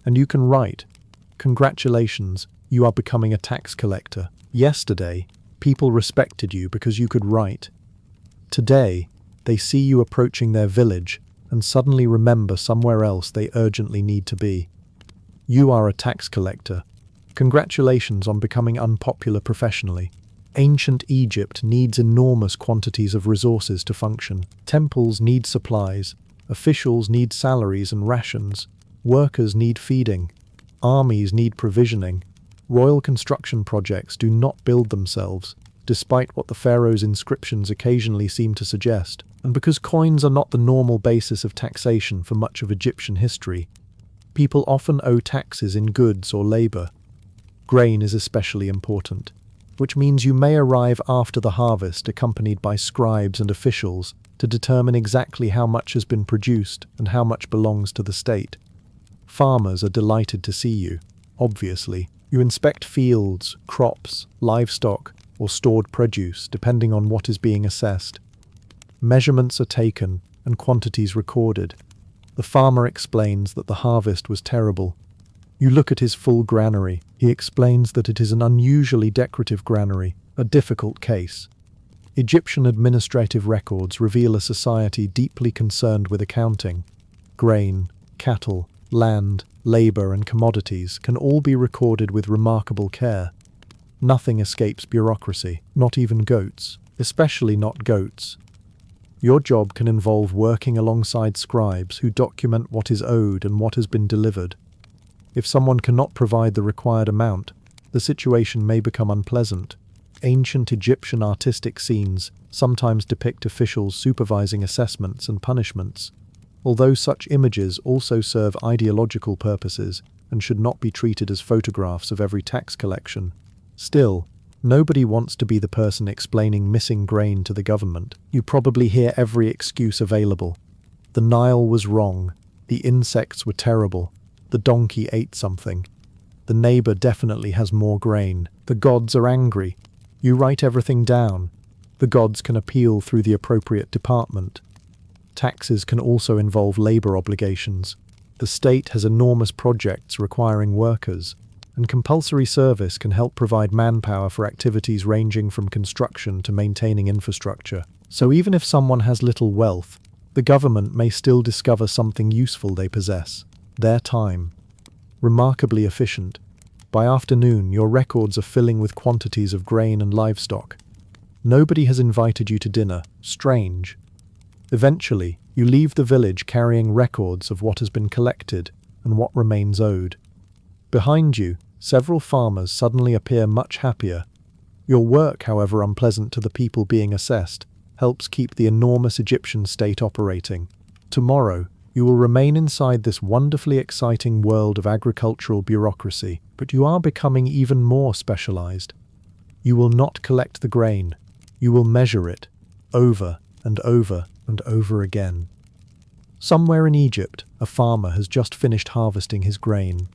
And you can write. Congratulations, you are becoming a tax collector. Yesterday, people respected you because you could write. Today, they see you approaching their village and suddenly remember somewhere else they urgently need to be. You are a tax collector. Congratulations on becoming unpopular professionally. Ancient Egypt needs enormous quantities of resources to function. Temples need supplies. Officials need salaries and rations. Workers need feeding. Armies need provisioning. Royal construction projects do not build themselves, despite what the pharaoh's inscriptions occasionally seem to suggest. And because coins are not the normal basis of taxation for much of Egyptian history, people often owe taxes in goods or labor. Grain is especially important, which means you may arrive after the harvest accompanied by scribes and officials to determine exactly how much has been produced and how much belongs to the state. Farmers are delighted to see you, obviously. You inspect fields, crops, livestock, or stored produce, depending on what is being assessed. Measurements are taken and quantities recorded. The farmer explains that the harvest was terrible. You look at his full granary. He explains that it is an unusually decorative granary, a difficult case. Egyptian administrative records reveal a society deeply concerned with accounting. Grain, cattle, land, labor, and commodities can all be recorded with remarkable care. Nothing escapes bureaucracy, not even goats, especially not goats. Your job can involve working alongside scribes who document what is owed and what has been delivered. If someone cannot provide the required amount, the situation may become unpleasant. Ancient Egyptian artistic scenes sometimes depict officials supervising assessments and punishments. Although such images also serve ideological purposes and should not be treated as photographs of every tax collection, still, nobody wants to be the person explaining missing grain to the government. You probably hear every excuse available. The Nile was wrong. The insects were terrible. The donkey ate something. The neighbor definitely has more grain. The gods are angry. You write everything down. The gods can appeal through the appropriate department. Taxes can also involve labor obligations. The state has enormous projects requiring workers, and compulsory service can help provide manpower for activities ranging from construction to maintaining infrastructure. So even if someone has little wealth, the government may still discover something useful they possess: their time. Remarkably efficient. By afternoon, your records are filling with quantities of grain and livestock. Nobody has invited you to dinner. Strange. Eventually, you leave the village carrying records of what has been collected and what remains owed. Behind you, several farmers suddenly appear much happier. Your work, however unpleasant to the people being assessed, helps keep the enormous Egyptian state operating. Tomorrow, you will remain inside this wonderfully exciting world of agricultural bureaucracy, but you are becoming even more specialized. You will not collect the grain. You will measure it. over and over and over again. Somewhere in Egypt, a farmer has just finished harvesting his grain.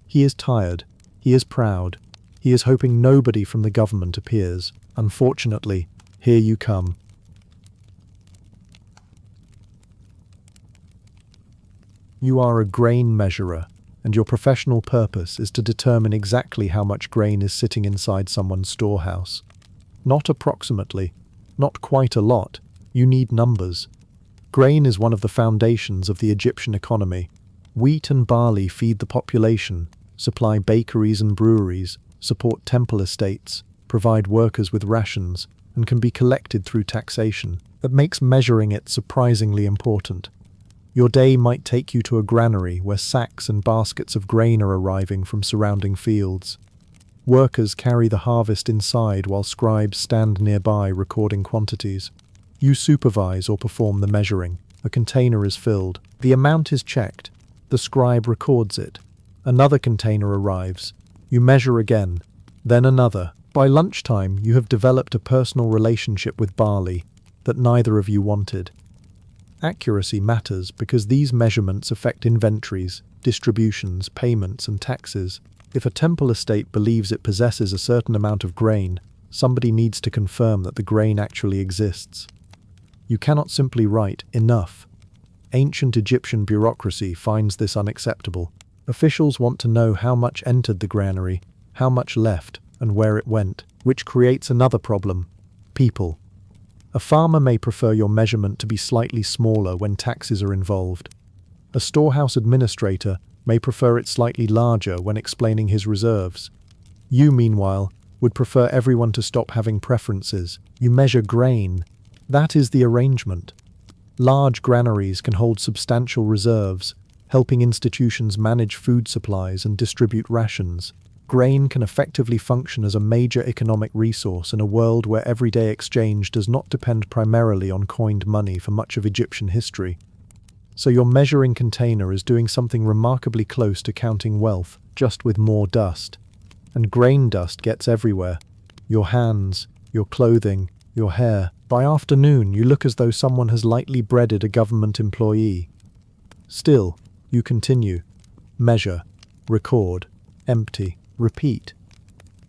He is tired. He is proud. He is hoping nobody from the government appears. Unfortunately, here you come. You are a grain measurer, and your professional purpose is to determine exactly how much grain is sitting inside someone's storehouse. Not approximately, not quite a lot. You need numbers. Grain is one of the foundations of the Egyptian economy. Wheat and barley feed the population, supply bakeries and breweries, support temple estates, provide workers with rations, and can be collected through taxation. That makes measuring it surprisingly important. Your day might take you to a granary where sacks and baskets of grain are arriving from surrounding fields. Workers carry the harvest inside while scribes stand nearby recording quantities. You supervise or perform the measuring. A container is filled. The amount is checked. The scribe records it. Another container arrives. You measure again, then another. By lunchtime, you have developed a personal relationship with barley that neither of you wanted. Accuracy matters because these measurements affect inventories, distributions, payments, and taxes. If a temple estate believes it possesses a certain amount of grain, somebody needs to confirm that the grain actually exists. You cannot simply write enough. Ancient Egyptian bureaucracy finds this unacceptable. Officials want to know how much entered the granary, how much left, and where it went, which creates another problem: people. A farmer may prefer your measurement to be slightly smaller when taxes are involved. A storehouse administrator may prefer it slightly larger when explaining his reserves. You, meanwhile, would prefer everyone to stop having preferences. You measure grain. That is the arrangement. Large granaries can hold substantial reserves, helping institutions manage food supplies and distribute rations. Grain can effectively function as a major economic resource in a world where everyday exchange does not depend primarily on coined money for much of Egyptian history. So your measuring container is doing something remarkably close to counting wealth, just with more dust. And grain dust gets everywhere. Your hands, your clothing, your hair. By afternoon, you look as though someone has lightly breaded a government employee. Still, you continue. Measure, record, empty. Repeat.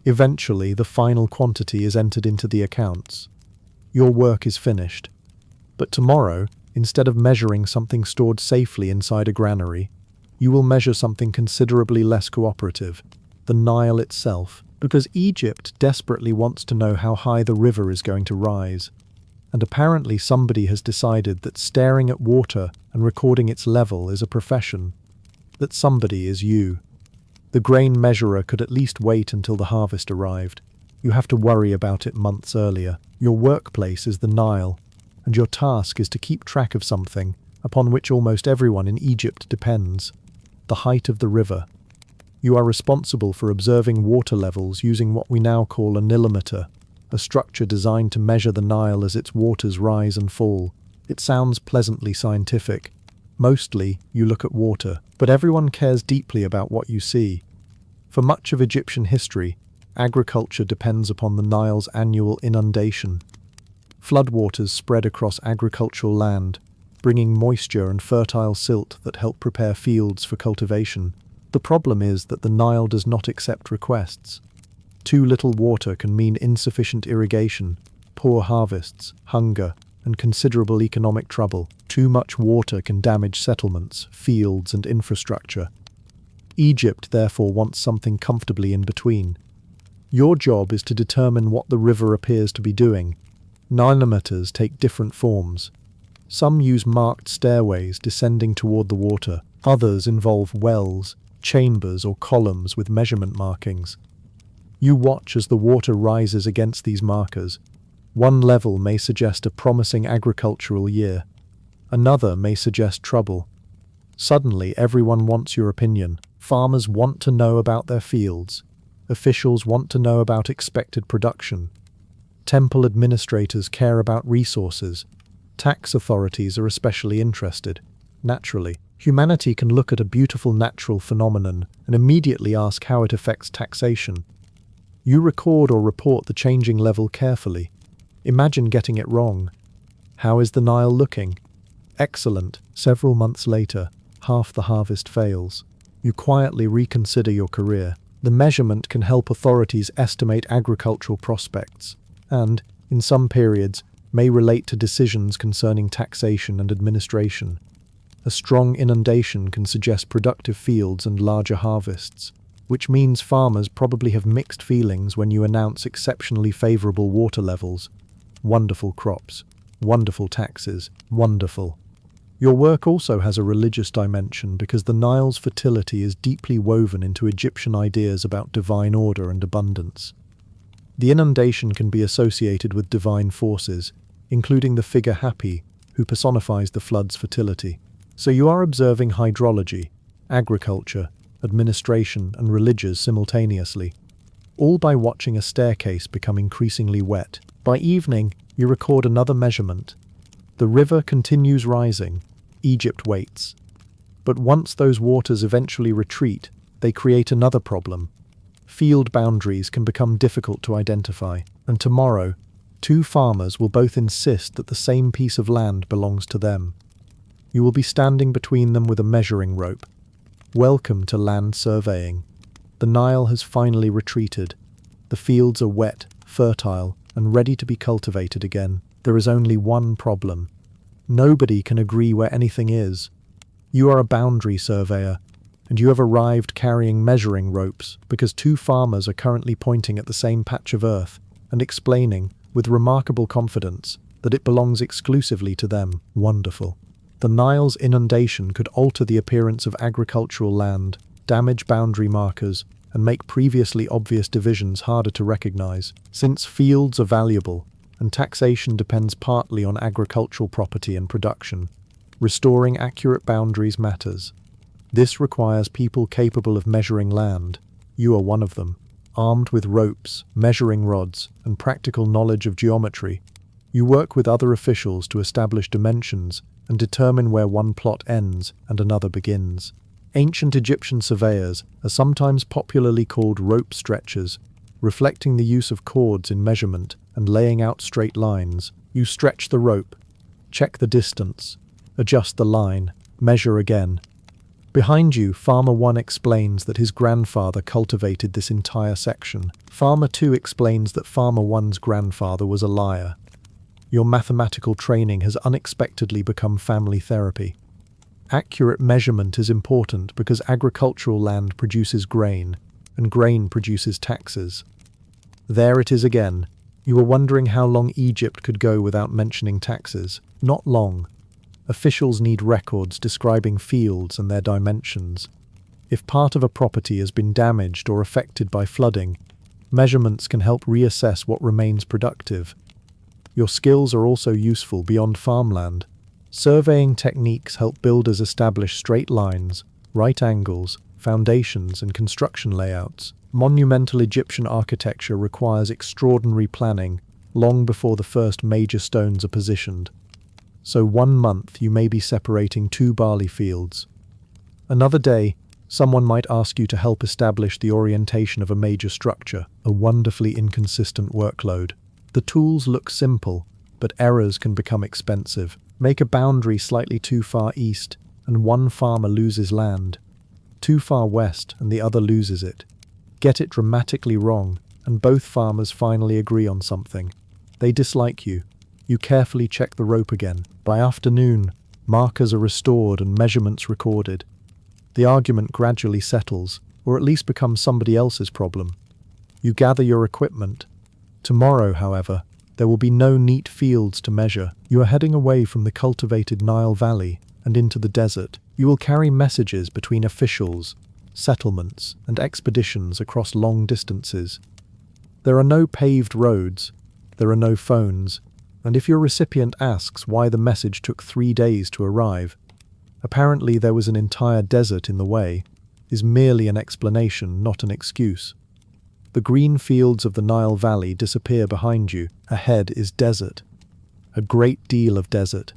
Eventually, the final quantity is entered into the accounts. Your work is finished. But tomorrow, instead of measuring something stored safely inside a granary, you will measure something considerably less cooperative, the Nile itself, because Egypt desperately wants to know how high the river is going to rise. And apparently somebody has decided that staring at water and recording its level is a profession. That somebody is you. The grain measurer could at least wait until the harvest arrived. You have to worry about it months earlier. Your workplace is the Nile, and your task is to keep track of something upon which almost everyone in Egypt depends: the height of the river. You are responsible for observing water levels using what we now call a nilometer, a structure designed to measure the Nile as its waters rise and fall. It sounds pleasantly scientific. Mostly, you look at water, but everyone cares deeply about what you see. For much of Egyptian history, agriculture depends upon the Nile's annual inundation. Floodwaters spread across agricultural land, bringing moisture and fertile silt that help prepare fields for cultivation. The problem is that the Nile does not accept requests. Too little water can mean insufficient irrigation, poor harvests, hunger, and considerable economic trouble. Too much water can damage settlements, fields, and infrastructure. Egypt therefore wants something comfortably in between. Your job is to determine what the river appears to be doing. Nilometers take different forms. Some use marked stairways descending toward the water. Others involve wells, chambers, or columns with measurement markings. You watch as the water rises against these markers. One level may suggest a promising agricultural year. Another may suggest trouble. Suddenly, everyone wants your opinion. Farmers want to know about their fields. Officials want to know about expected production. Temple administrators care about resources. Tax authorities are especially interested. Naturally, humanity can look at a beautiful natural phenomenon and immediately ask how it affects taxation. You record or report the changing level carefully. Imagine getting it wrong. How is the Nile looking? Excellent. Several months later, half the harvest fails. You quietly reconsider your career. The measurement can help authorities estimate agricultural prospects and, in some periods, may relate to decisions concerning taxation and administration. A strong inundation can suggest productive fields and larger harvests, which means farmers probably have mixed feelings when you announce exceptionally favorable water levels. Wonderful crops, wonderful taxes, wonderful. Your work also has a religious dimension because the Nile's fertility is deeply woven into Egyptian ideas about divine order and abundance. The inundation can be associated with divine forces, including the figure Hapi, who personifies the flood's fertility. So you are observing hydrology, agriculture, administration, and religions simultaneously, all by watching a staircase become increasingly wet. By evening, you record another measurement. The river continues rising. Egypt waits. But once those waters eventually retreat, they create another problem. Field boundaries can become difficult to identify, and tomorrow, two farmers will both insist that the same piece of land belongs to them. You will be standing between them with a measuring rope. Welcome to land surveying. The Nile has finally retreated. The fields are wet, fertile, and ready to be cultivated again. There is only one problem. Nobody can agree where anything is. You are a boundary surveyor, and you have arrived carrying measuring ropes because two farmers are currently pointing at the same patch of earth and explaining, with remarkable confidence, that it belongs exclusively to them. Wonderful. The Nile's inundation could alter the appearance of agricultural land, damage boundary markers, and make previously obvious divisions harder to recognize. Since fields are valuable, and taxation depends partly on agricultural property and production, restoring accurate boundaries matters. This requires people capable of measuring land. You are one of them. Armed with ropes, measuring rods, and practical knowledge of geometry, you work with other officials to establish dimensions and determine where one plot ends and another begins. Ancient Egyptian surveyors are sometimes popularly called rope stretchers, reflecting the use of cords in measurement and laying out straight lines. You stretch the rope, check the distance, adjust the line, measure again. Behind you, Farmer 1 explains that his grandfather cultivated this entire section. Farmer 2 explains that Farmer 1's grandfather was a liar. Your mathematical training has unexpectedly become family therapy. Accurate measurement is important because agricultural land produces grain, and grain produces taxes. There it is again. You were wondering how long Egypt could go without mentioning taxes. Not long. Officials need records describing fields and their dimensions. If part of a property has been damaged or affected by flooding, measurements can help reassess what remains productive. Your skills are also useful beyond farmland. Surveying techniques help builders establish straight lines, right angles, foundations, and construction layouts. Monumental Egyptian architecture requires extraordinary planning long before the first major stones are positioned. So 1 month you may be separating 2 barley fields. Another day, someone might ask you to help establish the orientation of a major structure, a wonderfully inconsistent workload. The tools look simple, but errors can become expensive. Make a boundary slightly too far east, and one farmer loses land. Too far west, and the other loses it. Get it dramatically wrong, and both farmers finally agree on something. They dislike you. You carefully check the rope again. By afternoon, markers are restored and measurements recorded. The argument gradually settles, or at least becomes somebody else's problem. You gather your equipment. Tomorrow, however, there will be no neat fields to measure. You are heading away from the cultivated Nile Valley and into the desert. You will carry messages between officials, settlements, and expeditions across long distances. There are no paved roads, there are no phones, and if your recipient asks why the message took 3 days to arrive, apparently there was an entire desert in the way, is merely an explanation, not an excuse. The green fields of the Nile Valley disappear behind you. Ahead is desert. A great deal of desert.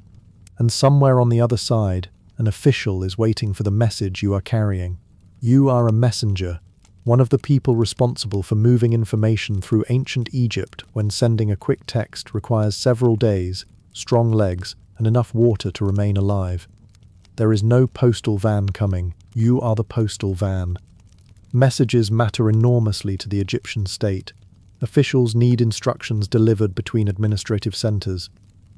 And somewhere on the other side, an official is waiting for the message you are carrying. You are a messenger, one of the people responsible for moving information through ancient Egypt when sending a quick text requires several days, strong legs, and enough water to remain alive. There is no postal van coming. You are the postal van. Messages matter enormously to the Egyptian state. Officials need instructions delivered between administrative centers.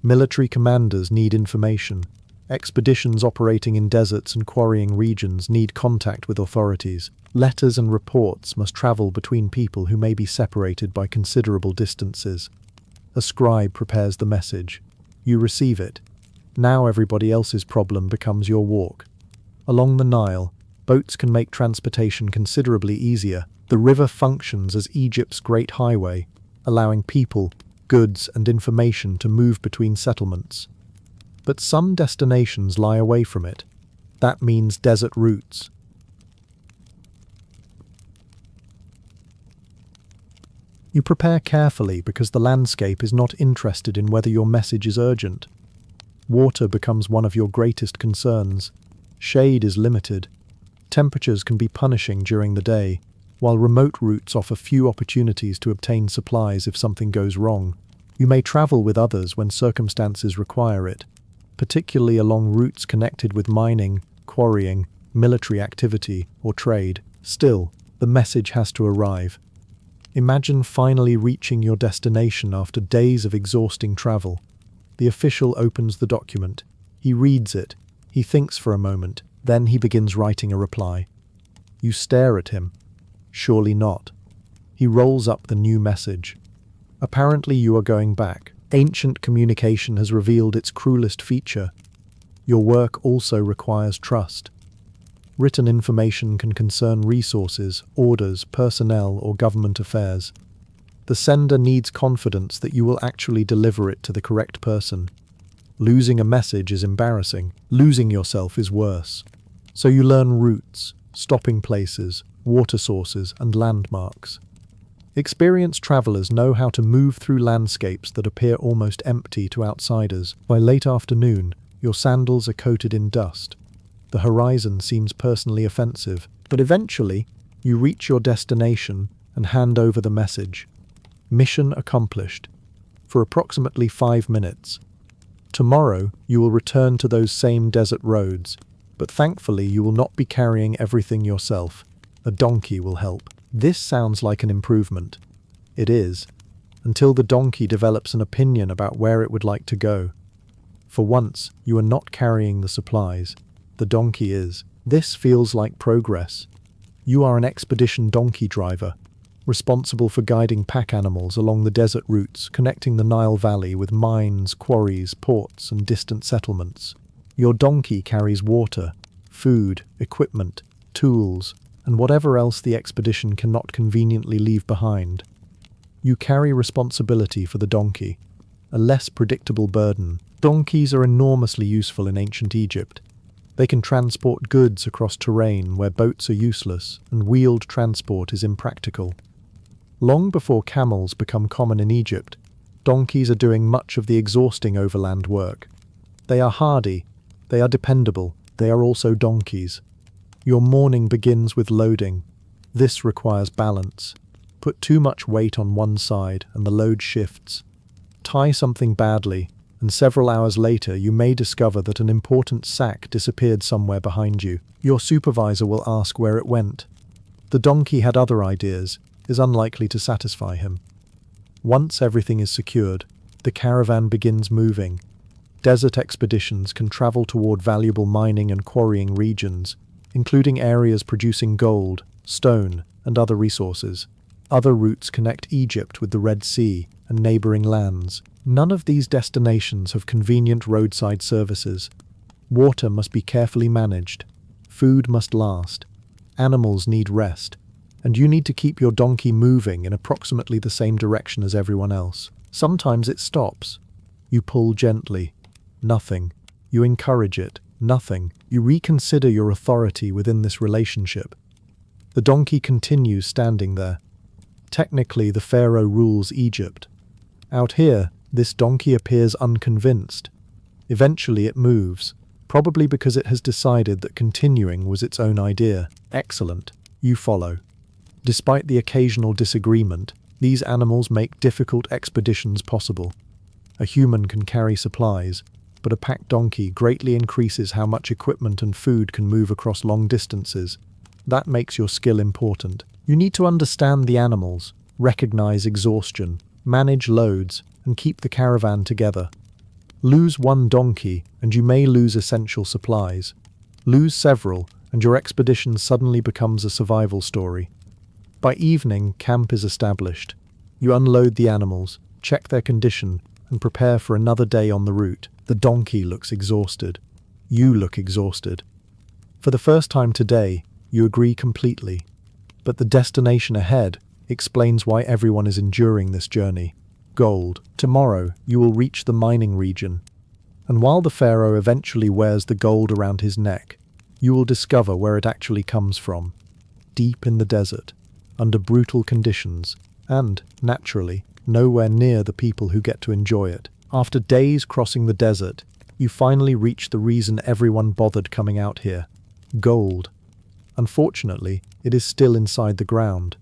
Military commanders need information. Expeditions operating in deserts and quarrying regions need contact with authorities. Letters and reports must travel between people who may be separated by considerable distances. A scribe prepares the message. You receive it. Now everybody else's problem becomes your walk. Along the Nile, boats can make transportation considerably easier. The river functions as Egypt's great highway, allowing people, goods, and information to move between settlements. But some destinations lie away from it. That means desert routes. You prepare carefully because the landscape is not interested in whether your message is urgent. Water becomes one of your greatest concerns. Shade is limited. Temperatures can be punishing during the day, while remote routes offer few opportunities to obtain supplies if something goes wrong. You may travel with others when circumstances require it, particularly along routes connected with mining, quarrying, military activity, or trade. Still, the message has to arrive. Imagine finally reaching your destination after days of exhausting travel. The official opens the document. He reads it. He thinks for a moment. Then he begins writing a reply. You stare at him. Surely not. He rolls up the new message. Apparently you are going back. Ancient communication has revealed its cruelest feature. Your work also requires trust. Written information can concern resources, orders, personnel, or government affairs. The sender needs confidence that you will actually deliver it to the correct person. Losing a message is embarrassing. Losing yourself is worse. So you learn routes, stopping places, water sources, and landmarks. Experienced travelers know how to move through landscapes that appear almost empty to outsiders. By late afternoon, your sandals are coated in dust. The horizon seems personally offensive, but eventually, you reach your destination and hand over the message. Mission accomplished. For approximately 5 minutes. Tomorrow, you will return to those same desert roads, but thankfully you will not be carrying everything yourself. A donkey will help. This sounds like an improvement. It is, until the donkey develops an opinion about where it would like to go. For once, you are not carrying the supplies. The donkey is. This feels like progress. You are an expedition donkey driver, responsible for guiding pack animals along the desert routes connecting the Nile Valley with mines, quarries, ports, and distant settlements. Your donkey carries water, food, equipment, tools, and whatever else the expedition cannot conveniently leave behind. You carry responsibility for the donkey, a less predictable burden. Donkeys are enormously useful in ancient Egypt. They can transport goods across terrain where boats are useless and wheeled transport is impractical. Long before camels become common in Egypt, donkeys are doing much of the exhausting overland work. They are hardy, they are dependable, they are also donkeys. Your morning begins with loading. This requires balance. Put too much weight on one side and the load shifts. Tie something badly, and several hours later you may discover that an important sack disappeared somewhere behind you. Your supervisor will ask where it went. The donkey had other ideas, is unlikely to satisfy him. Once everything is secured, the caravan begins moving. Desert expeditions can travel toward valuable mining and quarrying regions, including areas producing gold, stone, and other resources. Other routes connect Egypt with the Red Sea and neighboring lands. None of these destinations have convenient roadside services. Water must be carefully managed. Food must last. Animals need rest. And you need to keep your donkey moving in approximately the same direction as everyone else. Sometimes it stops. You pull gently. Nothing. You encourage it. Nothing. You reconsider your authority within this relationship. The donkey continues standing there. Technically, the pharaoh rules Egypt. Out here, this donkey appears unconvinced. Eventually it moves, probably because it has decided that continuing was its own idea. Excellent. You follow. Despite the occasional disagreement, these animals make difficult expeditions possible. A human can carry supplies, but a pack donkey greatly increases how much equipment and food can move across long distances. That makes your skill important. You need to understand the animals, recognize exhaustion, manage loads, and keep the caravan together. Lose one donkey, and you may lose essential supplies. Lose several, and your expedition suddenly becomes a survival story. By evening, camp is established. You unload the animals, check their condition, and prepare for another day on the route. The donkey looks exhausted. You look exhausted. For the first time today, you agree completely. But the destination ahead explains why everyone is enduring this journey. Gold. Tomorrow, you will reach the mining region. And while the pharaoh eventually wears the gold around his neck, you will discover where it actually comes from. Deep in the desert, under brutal conditions, and, naturally, nowhere near the people who get to enjoy it. After days crossing the desert, you finally reach the reason everyone bothered coming out here. Gold. Unfortunately, it is still inside the ground.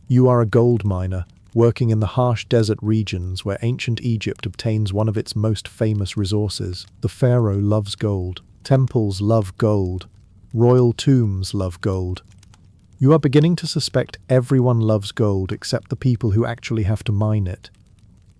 You are a gold miner, working in the harsh desert regions where ancient Egypt obtains one of its most famous resources. The pharaoh loves gold. Temples love gold. Royal tombs love gold. You are beginning to suspect everyone loves gold except the people who actually have to mine it.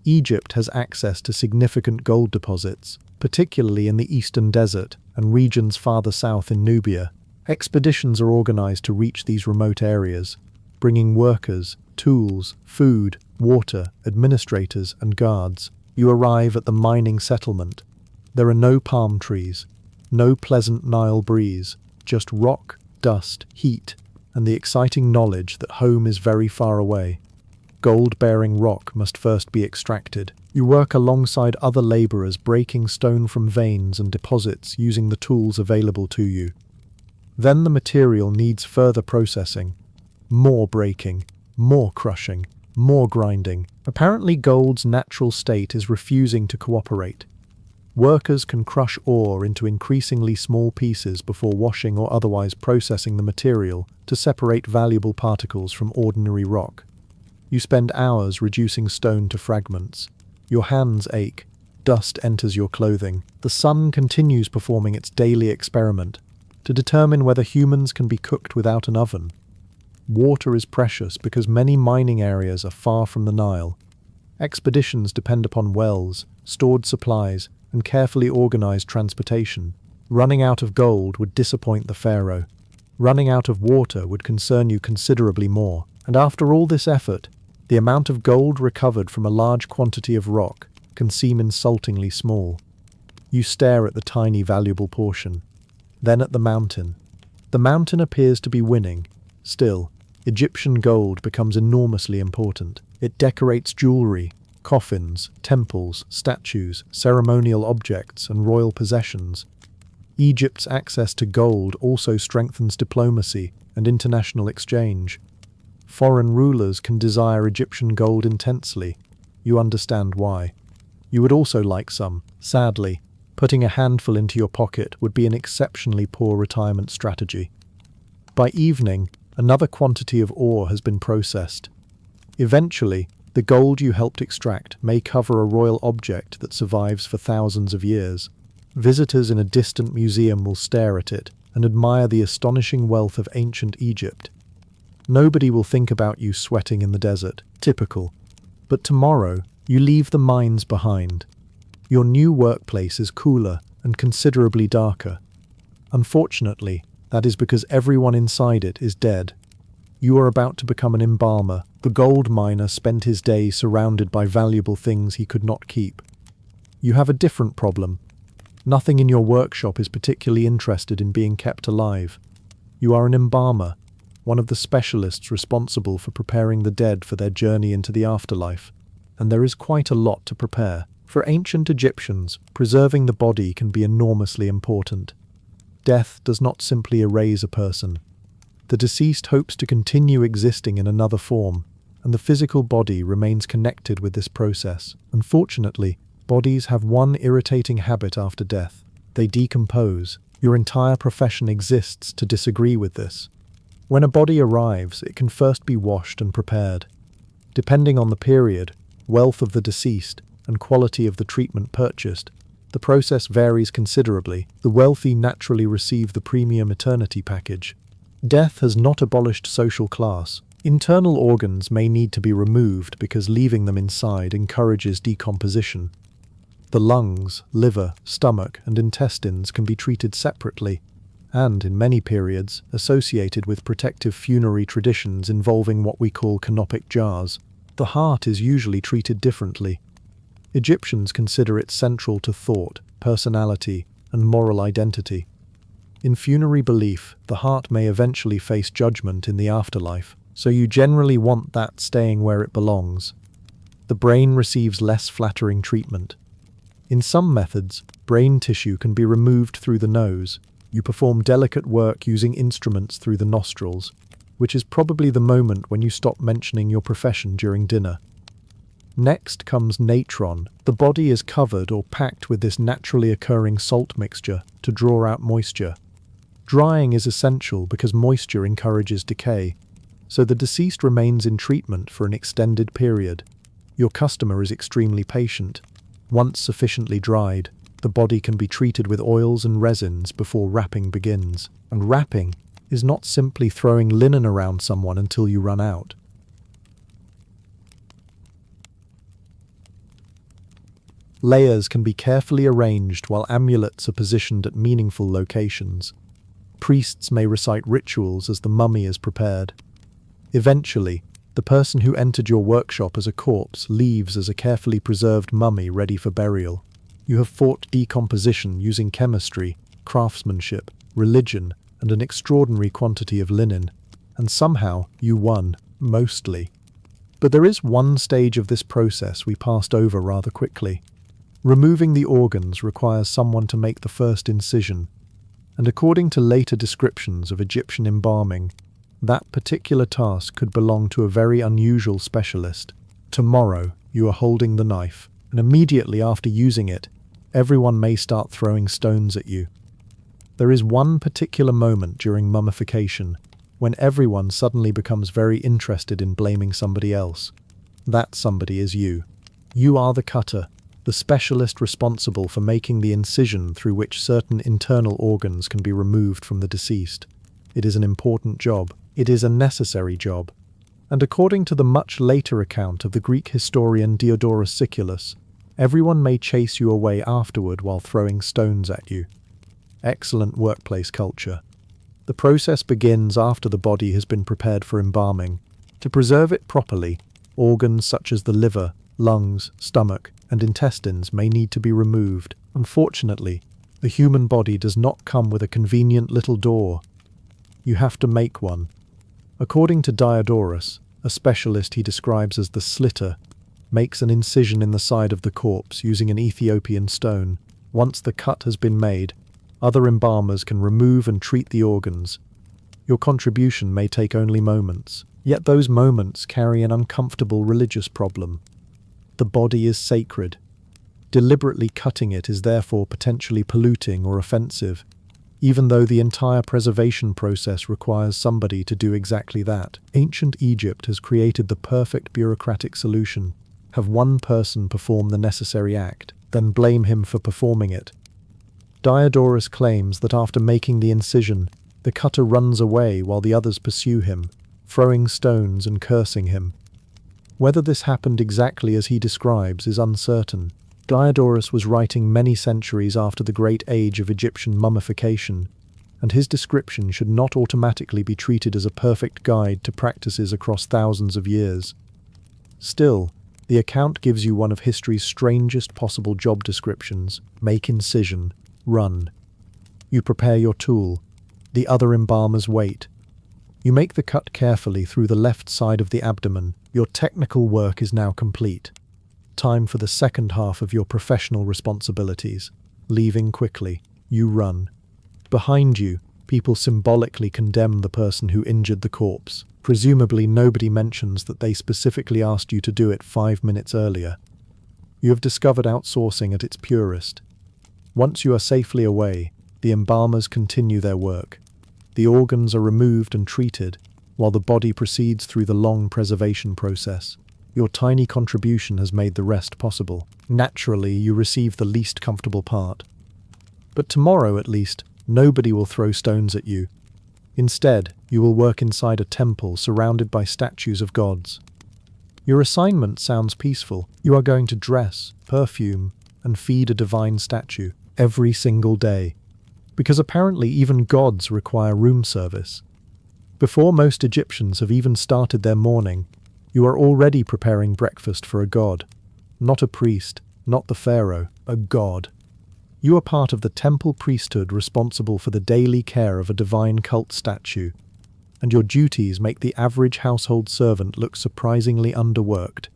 Egypt has access to significant gold deposits, particularly in the eastern desert and regions farther south in Nubia. Expeditions are organized to reach these remote areas, bringing workers, tools, food, water, administrators, and guards. You arrive at the mining settlement. There are no palm trees, no pleasant Nile breeze, just rock, dust, heat, and the exciting knowledge that home is very far away. Gold-bearing rock must first be extracted. You work alongside other laborers breaking stone from veins and deposits using the tools available to you. Then the material needs further processing. More breaking, more crushing, more grinding. Apparently gold's natural state is refusing to cooperate. Workers can crush ore into increasingly small pieces before washing or otherwise processing the material to separate valuable particles from ordinary rock. You spend hours reducing stone to fragments. Your hands ache. Dust enters your clothing. The sun continues performing its daily experiment to determine whether humans can be cooked without an oven. Water is precious because many mining areas are far from the Nile. Expeditions depend upon wells, stored supplies, and carefully organized transportation. Running out of gold would disappoint the pharaoh. Running out of water would concern you considerably more. And after all this effort, the amount of gold recovered from a large quantity of rock can seem insultingly small. You stare at the tiny valuable portion, then at the mountain. The mountain appears to be winning. Still, Egyptian gold becomes enormously important. It decorates jewelry, coffins, temples, statues, ceremonial objects, and royal possessions. Egypt's access to gold also strengthens diplomacy and international exchange. Foreign rulers can desire Egyptian gold intensely. You understand why. You would also like some. Sadly, putting a handful into your pocket would be an exceptionally poor retirement strategy. By evening, another quantity of ore has been processed. Eventually, the gold you helped extract may cover a royal object that survives for thousands of years. Visitors in a distant museum will stare at it and admire the astonishing wealth of ancient Egypt. Nobody will think about you sweating in the desert. Typical. But tomorrow, you leave the mines behind. Your new workplace is cooler and considerably darker. Unfortunately, that is because everyone inside it is dead. You are about to become an embalmer. The gold miner spent his day surrounded by valuable things he could not keep. You have a different problem. Nothing in your workshop is particularly interested in being kept alive. You are an embalmer, one of the specialists responsible for preparing the dead for their journey into the afterlife. And there is quite a lot to prepare. For ancient Egyptians, preserving the body can be enormously important. Death does not simply erase a person. The deceased hopes to continue existing in another form, and the physical body remains connected with this process. Unfortunately, bodies have one irritating habit after death. They decompose. Your entire profession exists to disagree with this. When a body arrives, it can first be washed and prepared. Depending on the period, wealth of the deceased, and quality of the treatment purchased. The process varies considerably. The wealthy naturally receive the premium eternity package. Death has not abolished social class. Internal organs may need to be removed because leaving them inside encourages decomposition. The lungs, liver, stomach, and intestines can be treated separately, and, in many periods, associated with protective funerary traditions involving what we call canopic jars. The heart is usually treated differently. Egyptians consider it central to thought, personality, and moral identity. In funerary belief, the heart may eventually face judgment in the afterlife, so you generally want that staying where it belongs. The brain receives less flattering treatment. In some methods, brain tissue can be removed through the nose. You perform delicate work using instruments through the nostrils, which is probably the moment when you stop mentioning your profession during dinner. Next comes natron. The body is covered or packed with this naturally occurring salt mixture to draw out moisture. Drying is essential because moisture encourages decay, so the deceased remains in treatment for an extended period. Your customer is extremely patient. Once sufficiently dried, the body can be treated with oils and resins before wrapping begins. And wrapping is not simply throwing linen around someone until you run out. Layers can be carefully arranged while amulets are positioned at meaningful locations. Priests may recite rituals as the mummy is prepared. Eventually, the person who entered your workshop as a corpse leaves as a carefully preserved mummy ready for burial. You have fought decomposition using chemistry, craftsmanship, religion, and an extraordinary quantity of linen, and somehow you won, mostly. But there is one stage of this process we passed over rather quickly. Removing the organs requires someone to make the first incision, and according to later descriptions of Egyptian embalming, that particular task could belong to a very unusual specialist. Tomorrow, you are holding the knife, and immediately after using it, everyone may start throwing stones at you. There is one particular moment during mummification when everyone suddenly becomes very interested in blaming somebody else. That somebody is you. You are the cutter, the specialist responsible for making the incision through which certain internal organs can be removed from the deceased. It is an important job. It is a necessary job. And according to the much later account of the Greek historian Diodorus Siculus, everyone may chase you away afterward while throwing stones at you. Excellent workplace culture. The process begins after the body has been prepared for embalming. To preserve it properly, organs such as the liver, lungs, stomach, and intestines may need to be removed. Unfortunately, the human body does not come with a convenient little door. You have to make one. According to Diodorus, a specialist he describes as the slitter, makes an incision in the side of the corpse using an Ethiopian stone. Once the cut has been made, other embalmers can remove and treat the organs. Your contribution may take only moments, yet those moments carry an uncomfortable religious problem. The body is sacred. Deliberately cutting it is therefore potentially polluting or offensive, even though the entire preservation process requires somebody to do exactly that. Ancient Egypt has created the perfect bureaucratic solution. Have one person perform the necessary act, then blame him for performing it. Diodorus claims that after making the incision, the cutter runs away while the others pursue him, throwing stones and cursing him. Whether this happened exactly as he describes is uncertain. Diodorus was writing many centuries after the great age of Egyptian mummification, and his description should not automatically be treated as a perfect guide to practices across thousands of years. Still, the account gives you one of history's strangest possible job descriptions: make incision, run. You prepare your tool. The other embalmers wait. You make the cut carefully through the left side of the abdomen. Your technical work is now complete. Time for the second half of your professional responsibilities. Leaving quickly, you run. Behind you, people symbolically condemn the person who injured the corpse. Presumably nobody mentions that they specifically asked you to do it 5 minutes earlier. You have discovered outsourcing at its purest. Once you are safely away, the embalmers continue their work. The organs are removed and treated, while the body proceeds through the long preservation process. Your tiny contribution has made the rest possible. Naturally, you receive the least comfortable part. But tomorrow, at least, nobody will throw stones at you. Instead, you will work inside a temple surrounded by statues of gods. Your assignment sounds peaceful. You are going to dress, perfume, and feed a divine statue every single day. Because apparently even gods require room service. Before most Egyptians have even started their morning, you are already preparing breakfast for a god. Not a priest, not the pharaoh, a god. You are part of the temple priesthood responsible for the daily care of a divine cult statue, and your duties make the average household servant look surprisingly underworked.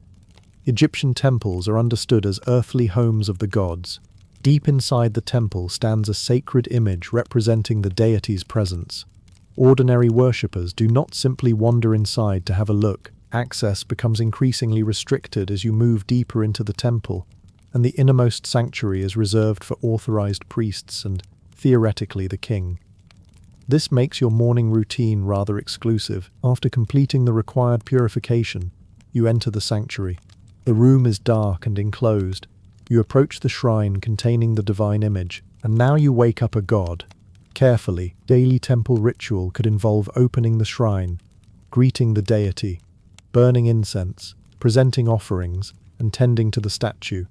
Egyptian temples are understood as earthly homes of the gods. Deep inside the temple stands a sacred image representing the deity's presence. Ordinary worshippers do not simply wander inside to have a look. Access becomes increasingly restricted as you move deeper into the temple, and the innermost sanctuary is reserved for authorized priests and, theoretically, the king. This makes your morning routine rather exclusive. After completing the required purification, you enter the sanctuary. The room is dark and enclosed. You approach the shrine containing the divine image, and now you wake up a god. Carefully, daily temple ritual could involve opening the shrine, greeting the deity, burning incense, presenting offerings, and tending to the statue.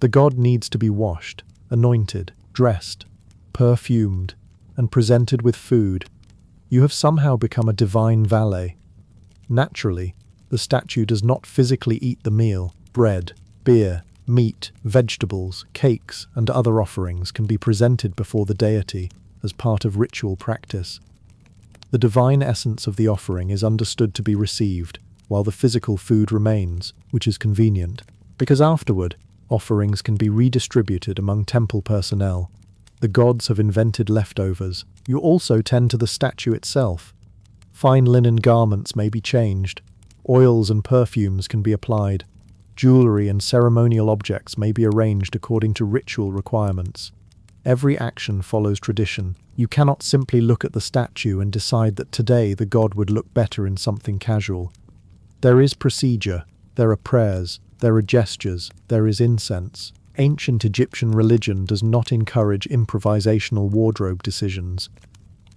The god needs to be washed, anointed, dressed, perfumed, and presented with food. You have somehow become a divine valet. Naturally, the statue does not physically eat the meal. Bread, beer, meat, vegetables, cakes, and other offerings can be presented before the deity as part of ritual practice. The divine essence of the offering is understood to be received, while the physical food remains, which is convenient, because afterward, offerings can be redistributed among temple personnel. The gods have invented leftovers. You also tend to the statue itself. Fine linen garments may be changed. Oils and perfumes can be applied. Jewelry and ceremonial objects may be arranged according to ritual requirements. Every action follows tradition. You cannot simply look at the statue and decide that today the god would look better in something casual. There is procedure, there are prayers, there are gestures, there is incense. Ancient Egyptian religion does not encourage improvisational wardrobe decisions.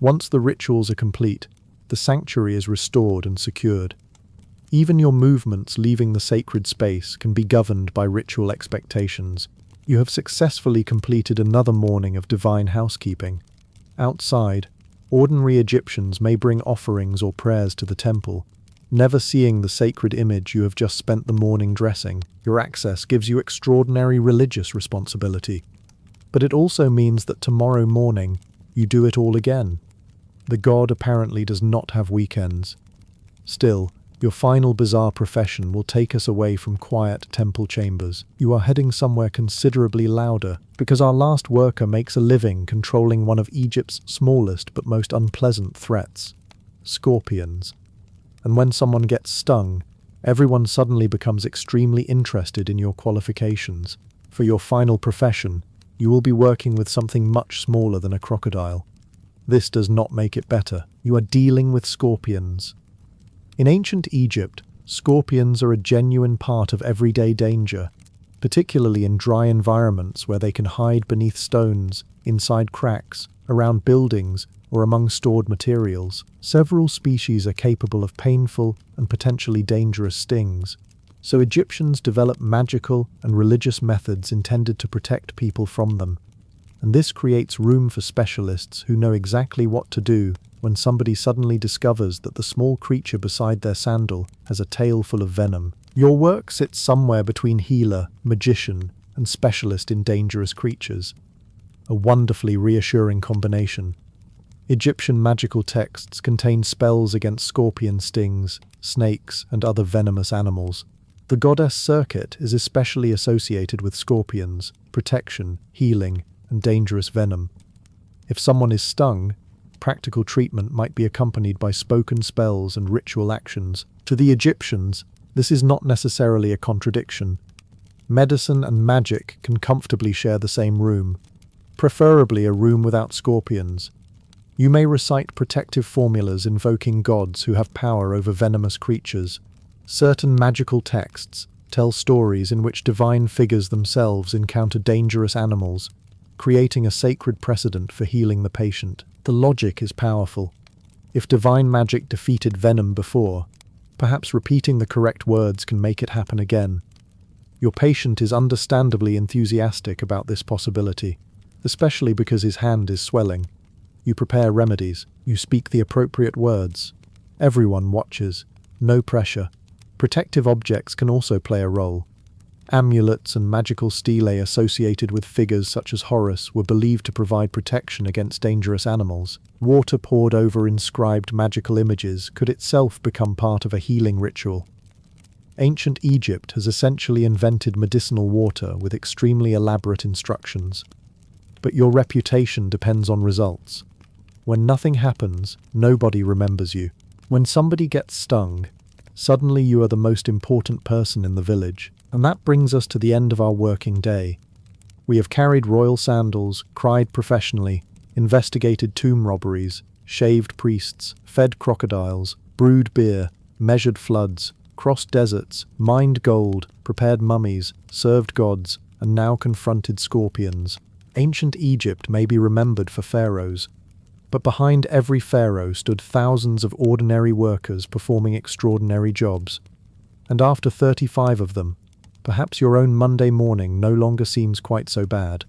Once the rituals are complete, the sanctuary is restored and secured. Even your movements leaving the sacred space can be governed by ritual expectations. You have successfully completed another morning of divine housekeeping. Outside, ordinary Egyptians may bring offerings or prayers to the temple. Never seeing the sacred image you have just spent the morning dressing, your access gives you extraordinary religious responsibility. But it also means that tomorrow morning, you do it all again. The god apparently does not have weekends. Still, your final bizarre profession will take us away from quiet temple chambers. You are heading somewhere considerably louder, because our last worker makes a living controlling one of Egypt's smallest but most unpleasant threats: scorpions. And when someone gets stung, everyone suddenly becomes extremely interested in your qualifications. For your final profession, you will be working with something much smaller than a crocodile. This does not make it better. You are dealing with scorpions. In ancient Egypt, scorpions are a genuine part of everyday danger, particularly in dry environments where they can hide beneath stones, inside cracks, around buildings, or among stored materials. Several species are capable of painful and potentially dangerous stings, so Egyptians developed magical and religious methods intended to protect people from them. And this creates room for specialists who know exactly what to do when somebody suddenly discovers that the small creature beside their sandal has a tail full of venom. Your work sits somewhere between healer, magician, and specialist in dangerous creatures. A wonderfully reassuring combination. Egyptian magical texts contain spells against scorpion stings, snakes, and other venomous animals. The goddess Serket is especially associated with scorpions, protection, healing, and dangerous venom. If someone is stung, practical treatment might be accompanied by spoken spells and ritual actions. To the Egyptians, this is not necessarily a contradiction. Medicine and magic can comfortably share the same room, preferably a room without scorpions. You may recite protective formulas invoking gods who have power over venomous creatures. Certain magical texts tell stories in which divine figures themselves encounter dangerous animals, creating a sacred precedent for healing the patient. The logic is powerful. If divine magic defeated venom before, perhaps repeating the correct words can make it happen again. Your patient is understandably enthusiastic about this possibility, especially because his hand is swelling. You prepare remedies, you speak the appropriate words. Everyone watches, no pressure. Protective objects can also play a role. Amulets and magical stelae associated with figures such as Horus were believed to provide protection against dangerous animals. Water poured over inscribed magical images could itself become part of a healing ritual. Ancient Egypt has essentially invented medicinal water with extremely elaborate instructions. But your reputation depends on results. When nothing happens, nobody remembers you. When somebody gets stung, suddenly you are the most important person in the village. And that brings us to the end of our working day. We have carried royal sandals, cried professionally, investigated tomb robberies, shaved priests, fed crocodiles, brewed beer, measured floods, crossed deserts, mined gold, prepared mummies, served gods, and now confronted scorpions. Ancient Egypt may be remembered for pharaohs, but behind every pharaoh stood thousands of ordinary workers performing extraordinary jobs. And after 35 of them, perhaps your own Monday morning no longer seems quite so bad.